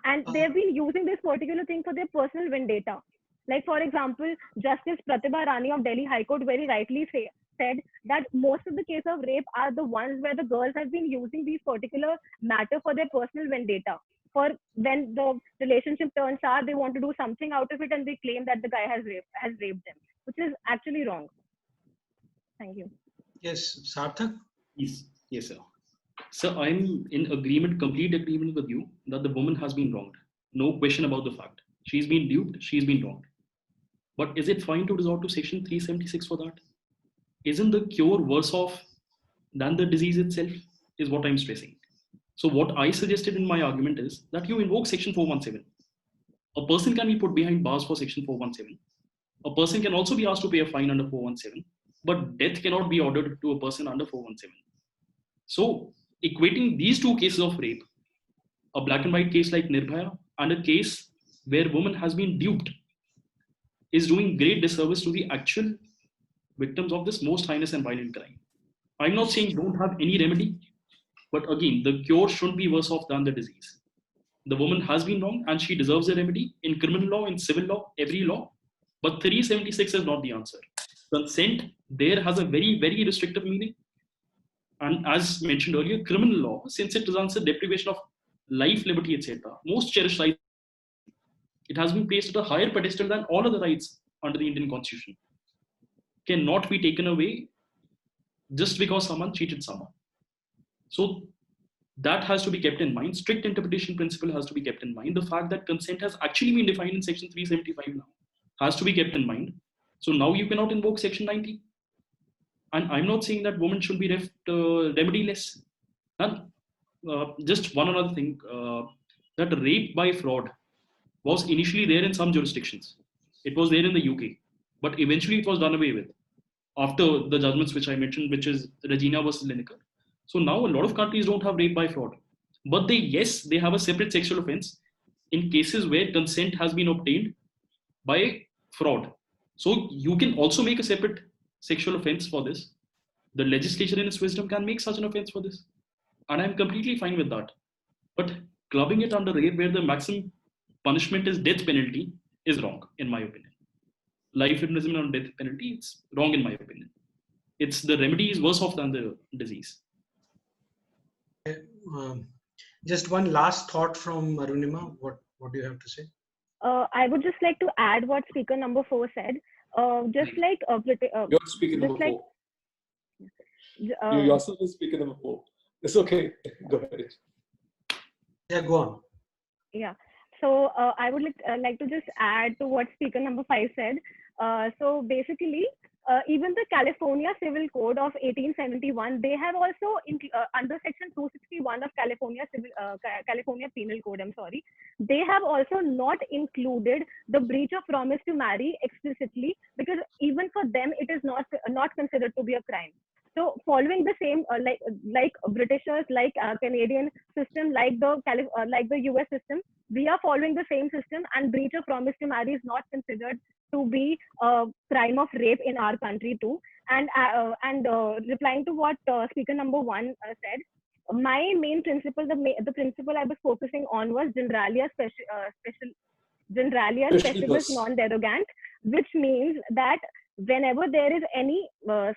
And they've been using this particular thing for their personal vendetta. Like, for example, Justice Pratibha Rani of Delhi High Court very rightly said that most of the cases of rape are the ones where the girls have been using these particular matter for their personal vendetta. For when the relationship turns sour, they want to do something out of it, and they claim that the guy has raped them, which is actually wrong. Thank you. Yes, Sarthak? Yes, sir. Sir, I'm in complete agreement with you that the woman has been wronged. No question about the fact. She's been duped, she's been wronged. But is it fine to resort to section 376 for that? Isn't the cure worse off than the disease itself, is what I'm stressing. So what I suggested in my argument is that you invoke section 417. A person can be put behind bars for section 417. A person can also be asked to pay a fine under 417, but death cannot be ordered to a person under 417. So equating these two cases of rape, a black and white case like Nirbhaya and a case where woman has been duped, is doing great disservice to the actual victims of this most heinous and violent crime. I'm not saying don't have any remedy, but again, the cure shouldn't be worse off than the disease. The woman has been wrong and she deserves a remedy in criminal law, in civil law, every law, but 376 is not the answer. Consent there has a very, very restrictive meaning. And as mentioned earlier, criminal law, since it results in deprivation of life, liberty, etc., most cherished rights, it has been placed at a higher pedestal than all other rights under the Indian Constitution. Cannot be taken away just because someone cheated someone. So that has to be kept in mind. Strict interpretation principle has to be kept in mind. The fact that consent has actually been defined in section 375 now has to be kept in mind. So now you cannot invoke section 90. And I'm not saying that women should be left remediless. And just one other thing, that rape by fraud was initially there in some jurisdictions. It was there in the UK, but eventually it was done away with after the judgments which I mentioned, which is Regina versus Lineker. So now a lot of countries don't have rape by fraud, but they have a separate sexual offense in cases where consent has been obtained by fraud. So you can also make a separate sexual offense for this. The legislature in its wisdom can make such an offense for this. And I'm completely fine with that. But clubbing it under rape where the maximum punishment is death penalty is wrong, in my opinion. Life imprisonment on death penalty, it's wrong in my opinion. It's the remedy is worse off than the disease. Just one last thought from Arunima. What do you have to say? I would just like to add what speaker number 4 said. Just like You're speaker number just like 4. You yourself is speaker number 4. It's okay. Go ahead. Yeah, go on. Yeah. So I would like to just add to what speaker number 5 said. So basically, even the California Civil Code of 1871, they have also under Section 261 of California Penal Code. I'm sorry, they have also not included the breach of promise to marry explicitly, because even for them it is not considered to be a crime. So following the same like Britishers, like Canadian system, like the US system, we are following the same system, and breach of promise to marry is not considered to be a crime of rape in our country too. And replying to what speaker number 1 said, my main principle, the principle I was focusing on was generalia specialis non derogant, which means that whenever there is any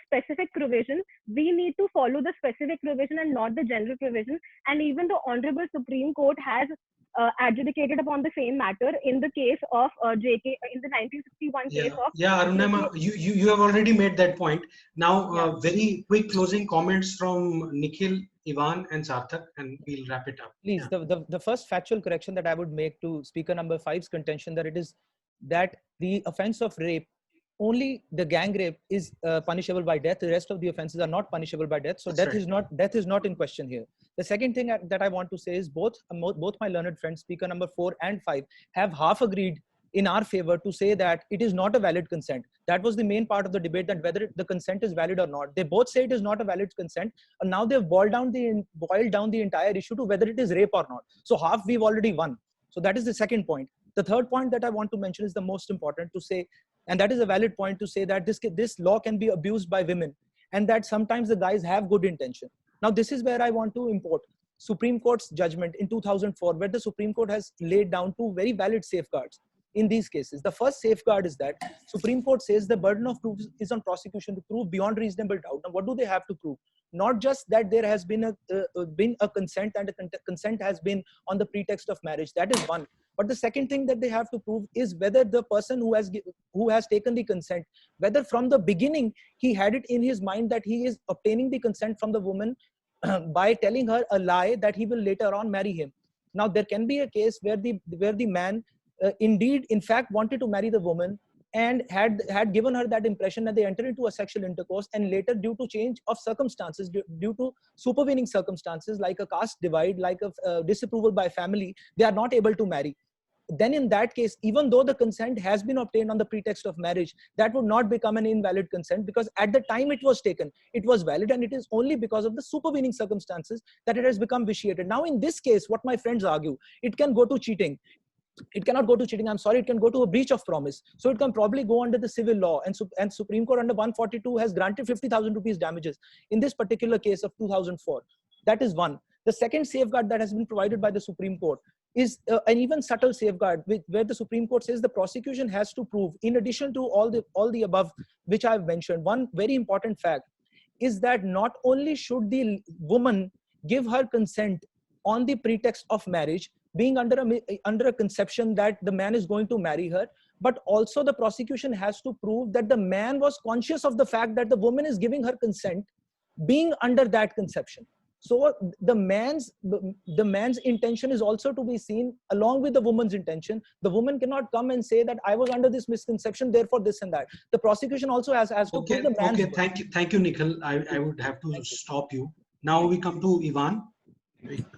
specific provision, we need to follow the specific provision and not the general provision. And even the Honorable Supreme Court has adjudicated upon the same matter in the case of JK, in the 1961 case of Arunima, you have already made that point. Now, very quick closing comments from Nikhil, Ivan, and Sarthak, and we'll wrap it up. Please, the first factual correction that I would make to speaker number 5's contention, that it is that the offense of rape, only the gang rape is punishable by death. The rest of the offenses are not punishable by death. So death is not in question here. The second thing that I want to say is both my learned friends, speaker number 4 and 5, have half agreed in our favor to say that it is not a valid consent. That was the main part of the debate, that whether the consent is valid or not. They both say it is not a valid consent, and now they've boiled down the entire issue to whether it is rape or not. So half we've already won. So that is the second point. The third point that I want to mention is the most important to say, and that is a valid point to say, that this law can be abused by women, and that sometimes the guys have good intention. Now, this is where I want to import Supreme Court's judgment in 2004, where the Supreme Court has laid down 2 very valid safeguards in these cases. The first safeguard is that Supreme Court says the burden of proof is on prosecution to prove beyond reasonable doubt. Now, what do they have to prove? Not just that there has been a consent, and a consent has been on the pretext of marriage. That is one. But the second thing that they have to prove is whether the person who has taken the consent, whether from the beginning he had it in his mind that he is obtaining the consent from the woman by telling her a lie that he will later on marry him. Now, there can be a case where the man indeed, in fact, wanted to marry the woman and had given her that impression that they entered into a sexual intercourse, and later, due to change of circumstances, due to supervening circumstances like a caste divide, like a disapproval by family, they are not able to marry. Then in that case, even though the consent has been obtained on the pretext of marriage, that would not become an invalid consent, because at the time it was taken, it was valid, and it is only because of the supervening circumstances that it has become vitiated. Now, in this case, what my friends argue, it can go to cheating. It cannot go to cheating, I'm sorry, it can go to a breach of promise. So it can probably go under the civil law, and Supreme Court under 142 has granted 50,000 rupees damages in this particular case of 2004. That is one. The second safeguard that has been provided by the Supreme Court is an even subtle safeguard, where the Supreme Court says the prosecution has to prove, in addition to all the above which I've mentioned, one very important fact is that not only should the woman give her consent on the pretext of marriage, being under a conception that the man is going to marry her, but also the prosecution has to prove that the man was conscious of the fact that the woman is giving her consent, being under that conception. So the man's intention is also to be seen along with the woman's intention. The woman cannot come and say that I was under this misconception, therefore this and that. The prosecution also has to prove the man's. Okay, thank you, Nikhil. I would have to stop you. Now we come to Ivan.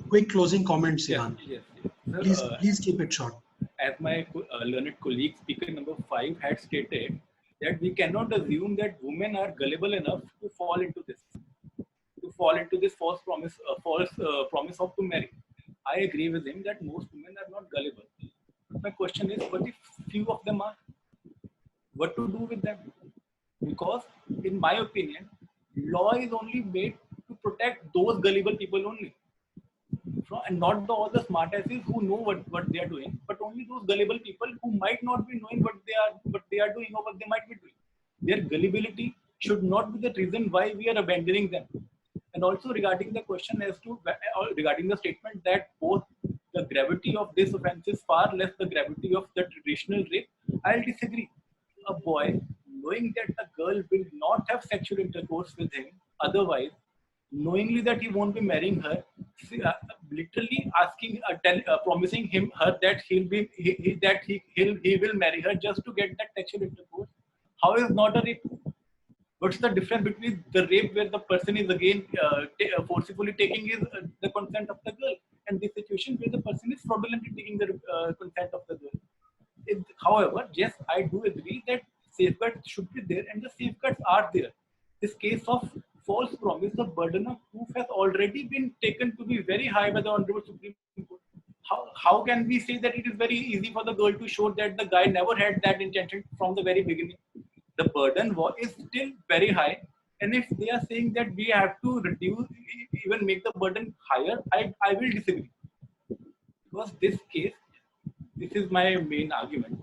Quick closing comments, Ivan. Yes. Please keep it short. As my learned colleague, speaker number 5, had stated, that we cannot assume that women are gullible enough to fall into this false promise of to marry. I agree with him that most women are not gullible. My question is, what if few of them are? What to do with them? Because in my opinion, law is only made to protect those gullible people only. And not all the smartasses who know what they are doing, but only those gullible people who might not be knowing what they are doing or what they might be doing. Their gullibility should not be the reason why we are abandoning them. And also regarding the question regarding the statement that both the gravity of this offense is far less the gravity of the traditional rape, I'll disagree. A boy, knowing that the girl will not have sexual intercourse with him, otherwise, knowingly that he won't be marrying her, literally asking, promising her that he will marry her just to get that sexual intercourse. How is not a rape? What's the difference between the rape where the person is again forcibly taking the consent of the girl, and the situation where the person is fraudulently taking the consent of the girl? However, yes, I do agree that safeguards should be there, and the safeguards are there. This case of false promise, the burden of proof has already been taken to be very high by the Honorable Supreme Court. How can we say that it is very easy for the girl to show that the guy never had that intention from the very beginning? The burden is still very high, and if they are saying that we have to reduce, even make the burden higher, I will disagree, because this case, this is my main argument.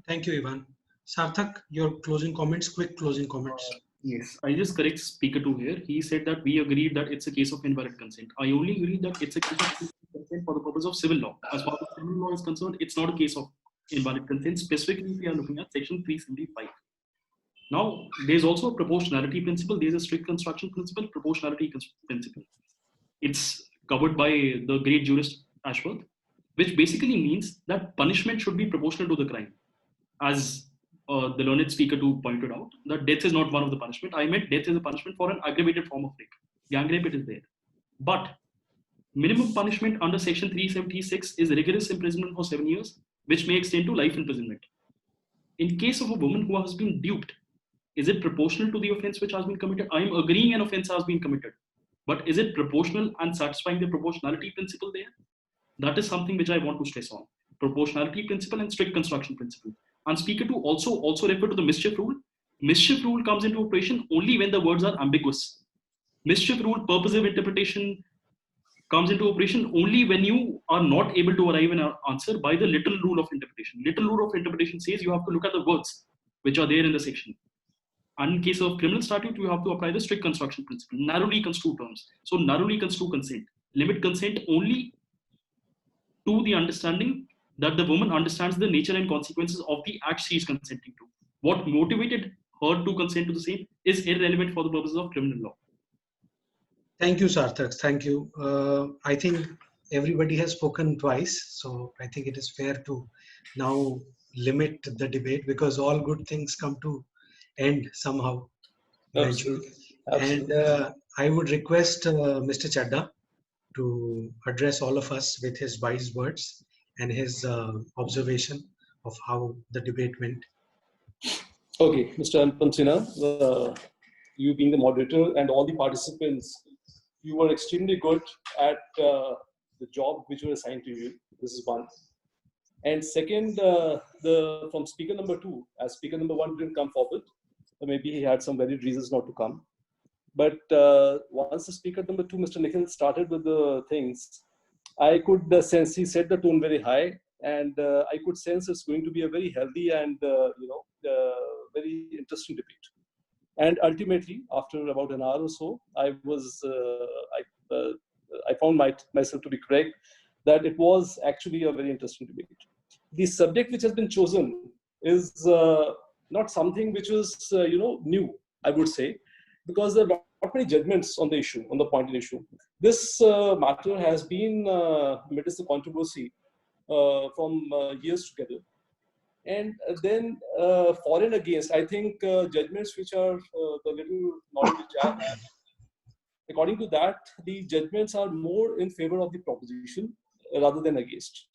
Thank you, Ivan. Sarthak, your closing comments, quick closing comments. Yes, I just correct speaker 2 here. He said that we agreed that it's a case of invalid consent. I only agree that it's a case of consent for the purpose of civil law. As far as criminal law is concerned, it's not a case of invalid consent. Specifically, we are looking at section 375. Now, there's also a proportionality principle. There's a strict construction principle, proportionality principle. It's covered by the great jurist Ashworth, which basically means that punishment should be proportional to the crime. As the learned speaker 2 pointed out, that death is not one of the punishment. I meant death is a punishment for an aggravated form of rape. Gang rape, it is there. But minimum punishment under section 376 is rigorous imprisonment for 7 years, which may extend to life imprisonment. In case of a woman who has been duped, is it proportional to the offense which has been committed? I am agreeing an offense has been committed, but is it proportional and satisfying the proportionality principle there? That is something which I want to stress on. Proportionality principle and strict construction principle. And speaker 2 also refer to the mischief rule. Mischief rule comes into operation only when the words are ambiguous. Mischief rule, purposive interpretation comes into operation only when you are not able to arrive at an answer by the literal rule of interpretation. Literal rule of interpretation says you have to look at the words which are there in the section. And in case of criminal statute, you have to apply the strict construction principle, narrowly construe terms. So narrowly construe consent. Limit consent only to the understanding that the woman understands the nature and consequences of the act she is consenting to. What motivated her to consent to the same is irrelevant for the purposes of criminal law. Thank you, Sarthak. Thank you. I think everybody has spoken twice, so I think it is fair to now limit the debate, because all good things come to end somehow eventually. Absolutely. And I would request Mr. Chadda to address all of us with his wise words and his observation of how the debate went. Okay, Mr. Anupam Sinha, you being the moderator and all the participants, you were extremely good at the job which was assigned to you. This is one. And second, from speaker number 2, as speaker number 1 didn't come forward, maybe he had some valid reasons not to come. But once the speaker number 2, Mr. Nikhil, started with the things, I could sense he set the tone very high, and I could sense it's going to be a very healthy and very interesting debate. And ultimately, after about an hour or so, I found myself to be correct that it was actually a very interesting debate. The subject which has been chosen is not something which is new, I would say, because there are not many judgments on the issue, on the pointed issue. This matter has been amidst the controversy from years together. And then for and against, I think judgments which are the little knowledge which I have, according to that, the judgments are more in favor of the proposition rather than against.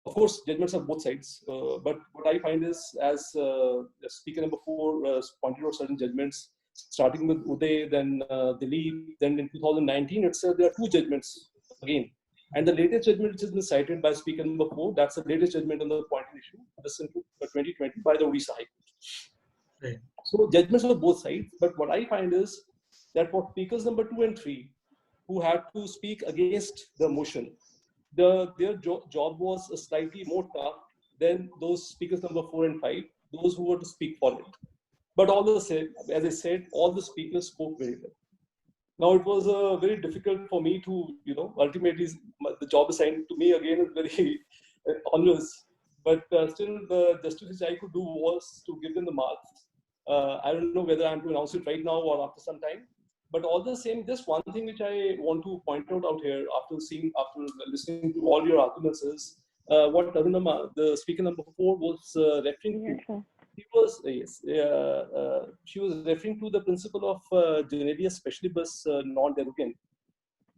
Of course, judgments are both sides, but what I find is, as speaker number 4 pointed out certain judgments, starting with Uday, then Dilip, then in 2019, there are 2 judgments again. And the latest judgment which has been cited by speaker number 4, that's the latest judgment on the pointed issue, this in 2020 by the Odisha High Court. Right. So judgments are both sides, but what I find is that for speakers number 2 and 3, who had to speak against the motion, their job was slightly more tough than those speakers number 4 and 5, those who were to speak for it. But all the same, as I said, all the speakers spoke very well. Now it was very difficult for me to, ultimately the job assigned to me again is very onerous. But still, the justice which I could do was to give them the marks. I don't know whether I'm to announce it right now or after some time. But all the same, just one thing which I want to point out here after listening to all your arguments is what Arunama, the speaker number 4, was referring to. Yes, sir. She was referring to the principle of generis specialibus non derogant.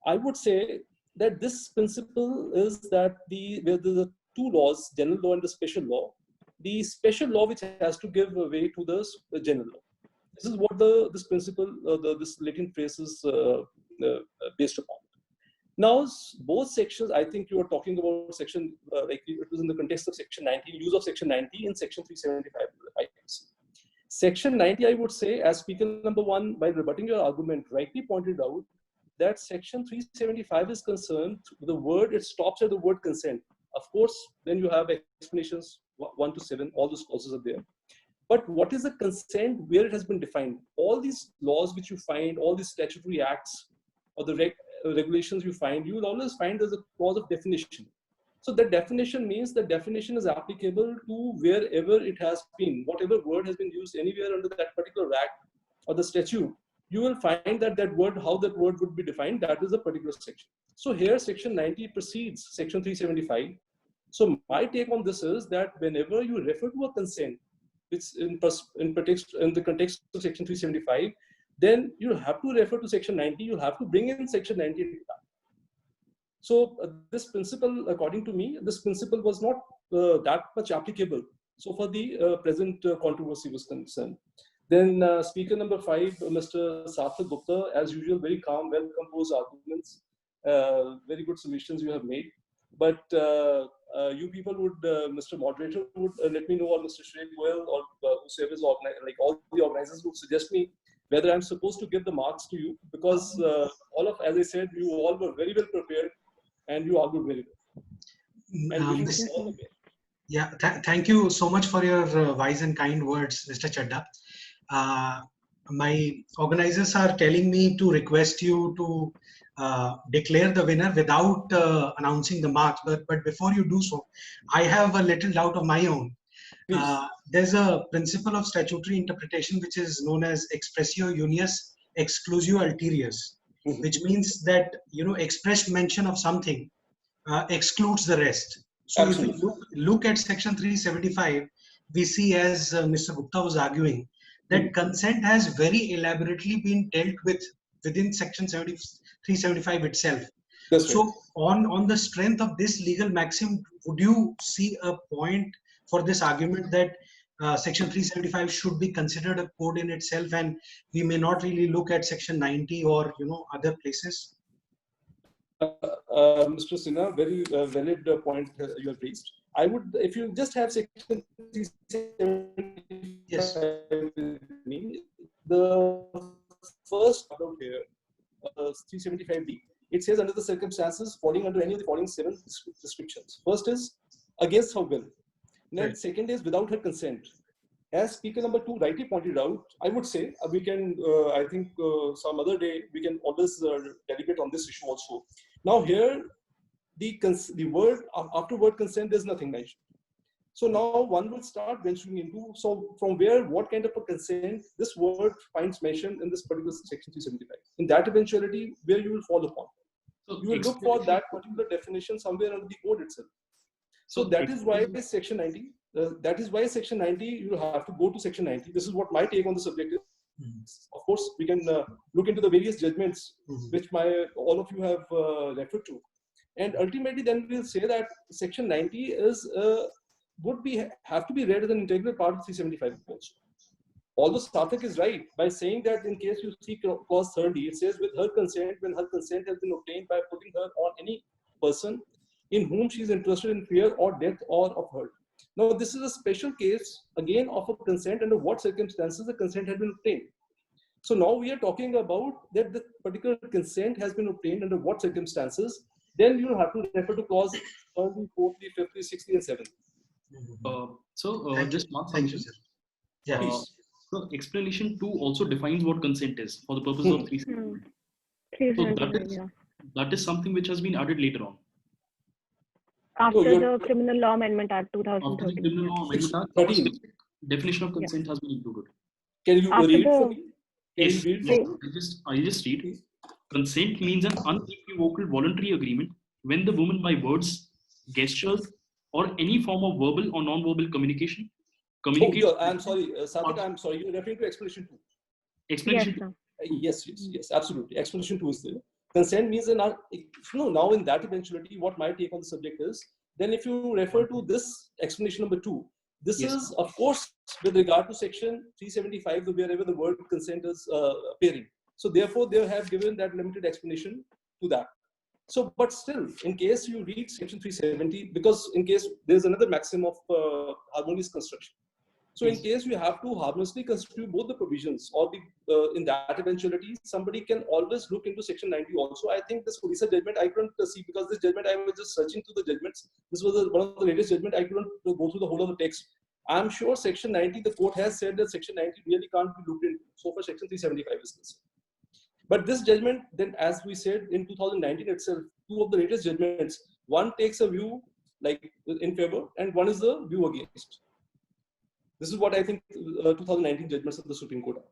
I would say that this principle is that where the two laws, general law and the special law, the special law which has to give way to the general law. This is what this principle, this latent phrase is based upon. Now, both sections, I think you are talking about section, like it was in the context of section 90, use of section 90 in section 375. Section 90, I would say, as speaker number 1, by rebutting your argument, rightly pointed out that section 375 is concerned, the word, it stops at the word consent. Of course, then you have explanations 1 to 7, all those clauses are there. But what is the consent, where it has been defined? All these laws which you find, all these statutory acts or the regulations you find, you will always find there's a clause of definition. So that definition means the definition is applicable to wherever it has been, whatever word has been used anywhere under that particular act or the statute, you will find that that word, how that word would be defined, that is a particular section. So here section 90 precedes section 375. So my take on this is that whenever you refer to a consent, it's in the context of section 375, then you have to refer to section 90, you have to bring in section 90. So this principle, according to me, this principle was not that much applicable. So for the present controversy was concerned. Then speaker number 5, Mr. Sarthak Gupta, as usual, very calm, well-composed arguments, very good submissions you have made. But you people would, Mr. Moderator would let me know, or Mr. Shrey Goel, or whoever is like all the organizers would suggest me whether I'm supposed to give the marks to you, because as I said, you all were very well prepared and you argued very well. And thank you so much for your wise and kind words, Mr. Chadda. My organizers are telling me to request you to declare the winner without announcing the marks. But before you do so, I have a little doubt of my own. There's a principle of statutory interpretation which is known as expressio unius exclusio alterius, which means that expressed mention of something excludes the rest. So Absolutely. If you look at section 375, we see, as Mr. Gupta was arguing, that consent has very elaborately been dealt with within section 375 itself. That's so right. On the strength of this legal maxim, would you see a point for this argument that section 375 should be considered a code in itself, and we may not really look at section 90 or other places? Mr. Sinha, very valid point you have raised. I would, if you just have section 375 yes. with me, the first out here, 375D, it says under the circumstances falling under any of the following 7 descriptions. First is against her will. Then right. Second is without her consent. As speaker number 2 rightly pointed out, I would say we can, I think some other day, we can always deliberate on this issue also. Now here, the word, after word consent, there's nothing mentioned. So now one will start venturing into, so from where, what kind of a consent this word finds mentioned in this particular section 375. In that eventuality, where you will fall upon. So you will look for that particular definition somewhere under the code itself. So that is why section 90, that is why section 90, you have to go to section 90. This is what my take on the subject is. Of course, we can look into the various judgments which all of you have referred to. And ultimately, then we'll say that section 90 is have to be read as an integral part of 375 also. Although Sarthak is right by saying that in case you see clause 30, it says with her consent, when her consent has been obtained by putting her on any person in whom she is interested in fear or death or of hurt. Now, this is a special case, again, of a consent under what circumstances the consent had been obtained. So now we are talking about that the particular consent has been obtained under what circumstances. Then you have to refer to clause 30, 40, 50, 60, and 70. Just one Thank you, sir. Yeah. So explanation 2 also defines what consent is for the purpose of 375. 375, yeah. that is something which has been added later on. After you're- the Criminal Law Amendment Act After the 2013. Criminal Law Amendment Act, 13. definition of consent has been included. Can you After read for the- me? Can Yes, you read? yes, I just read. Consent means an unequivocal voluntary agreement when the woman by words, gestures, or any form of verbal or non-verbal communication Oh, communicates. yeah, I'm sorry, Sathik, I'm sorry. You're referring to explanation 2. Yes, Explanation. sir. Yes, absolutely. Explanation 2 is there. Consent means now in that eventuality, what my take on the subject is, then if you refer to this explanation number 2, this Yes. is, of course, with regard to section 375, wherever the word consent is appearing. So therefore, they have given that limited explanation to that. So, but still, in case you read section 370, because in case there's another maxim of harmonious construction. So in case you have to harmoniously construe both the provisions, or in that eventuality, somebody can always look into section 90 also. I think this Odisha judgment I couldn't see, because this judgment I was just searching through the judgments. This was one of the latest judgment. I couldn't go through the whole of the text. I'm sure section 90, the court has said that section 90 really can't be looked into. So far, section 375 is concerned. But this judgment, then, as we said in 2019 itself, two of the latest judgments, one takes a view like in favor, and one is the view against. This is what I think 2019 judgments of the Supreme Court are.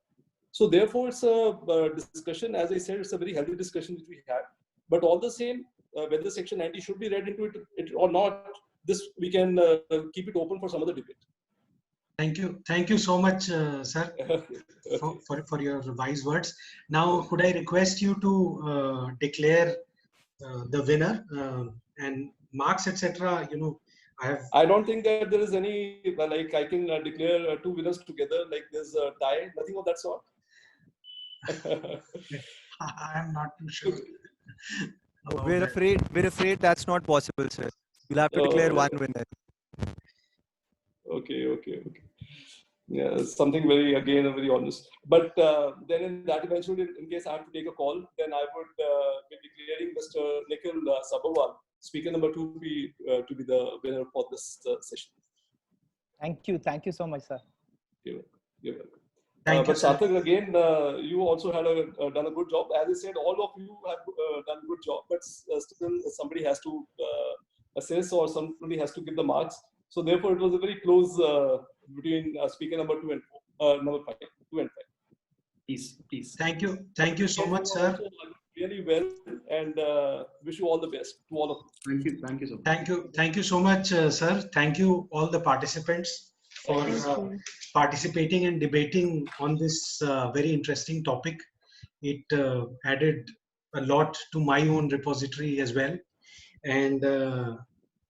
So therefore, it's a discussion. As I said, it's a very healthy discussion which we had. But all the same, whether section 90 should be read into it or not, this we can keep it open for some other debate. Thank you so much, sir, for your wise words. Now, could I request you to declare the winner and marks, etc. I don't think that there is any like I can declare two winners together. Like there's a tie, nothing of that sort. I am not too sure. We're afraid that's not possible, sir. You'll have to declare one winner. Okay. Yeah, something very honest. But then in that eventually, in case I have to take a call, then I would be declaring Mr. Nikhil Sabharwal, speaker number 2, to be the winner for this session. Thank you so much, sir. You're welcome. Thank you, but sir. Sarthak, again, you also had done a good job. As I said, all of you have done a good job, but still somebody has to assess, or somebody has to give the marks. So therefore, it was a very close between speaker number 2 and 4, number 5, 2 and 5. Peace. Thank you so much, sir. Really well, and wish you all the best to all of you. Thank you so much. Thank you so much, sir. Thank you all the participants for participating and debating on this very interesting topic. It added a lot to my own repository as well, and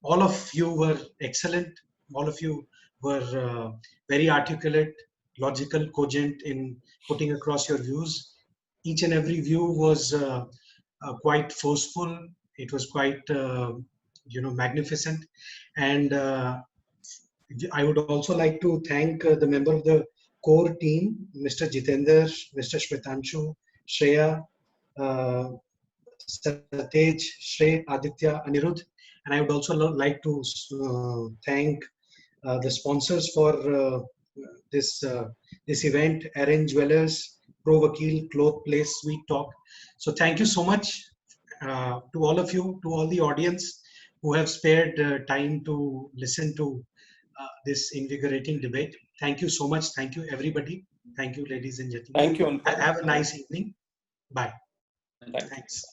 all of you were excellent. All of you were very articulate, logical, cogent in putting across your views. Each and every view was quite forceful. It was quite, magnificent. And I would also like to thank the member of the core team, Mr. Jitender, Mr. Shwetanshu, Shreya, Satej, Shrey, Aditya, Anirudh. And I would also like to thank the sponsors for this event, Aaron Jewelers, Pro Vakil, Cloth Place, Sweet Talk. So thank you so much to all of you, to all the audience who have spared time to listen to this invigorating debate. Thank you so much. Thank you, everybody. Thank you, ladies and gentlemen. Thank you. Have a nice evening. Bye. Thanks. Thanks.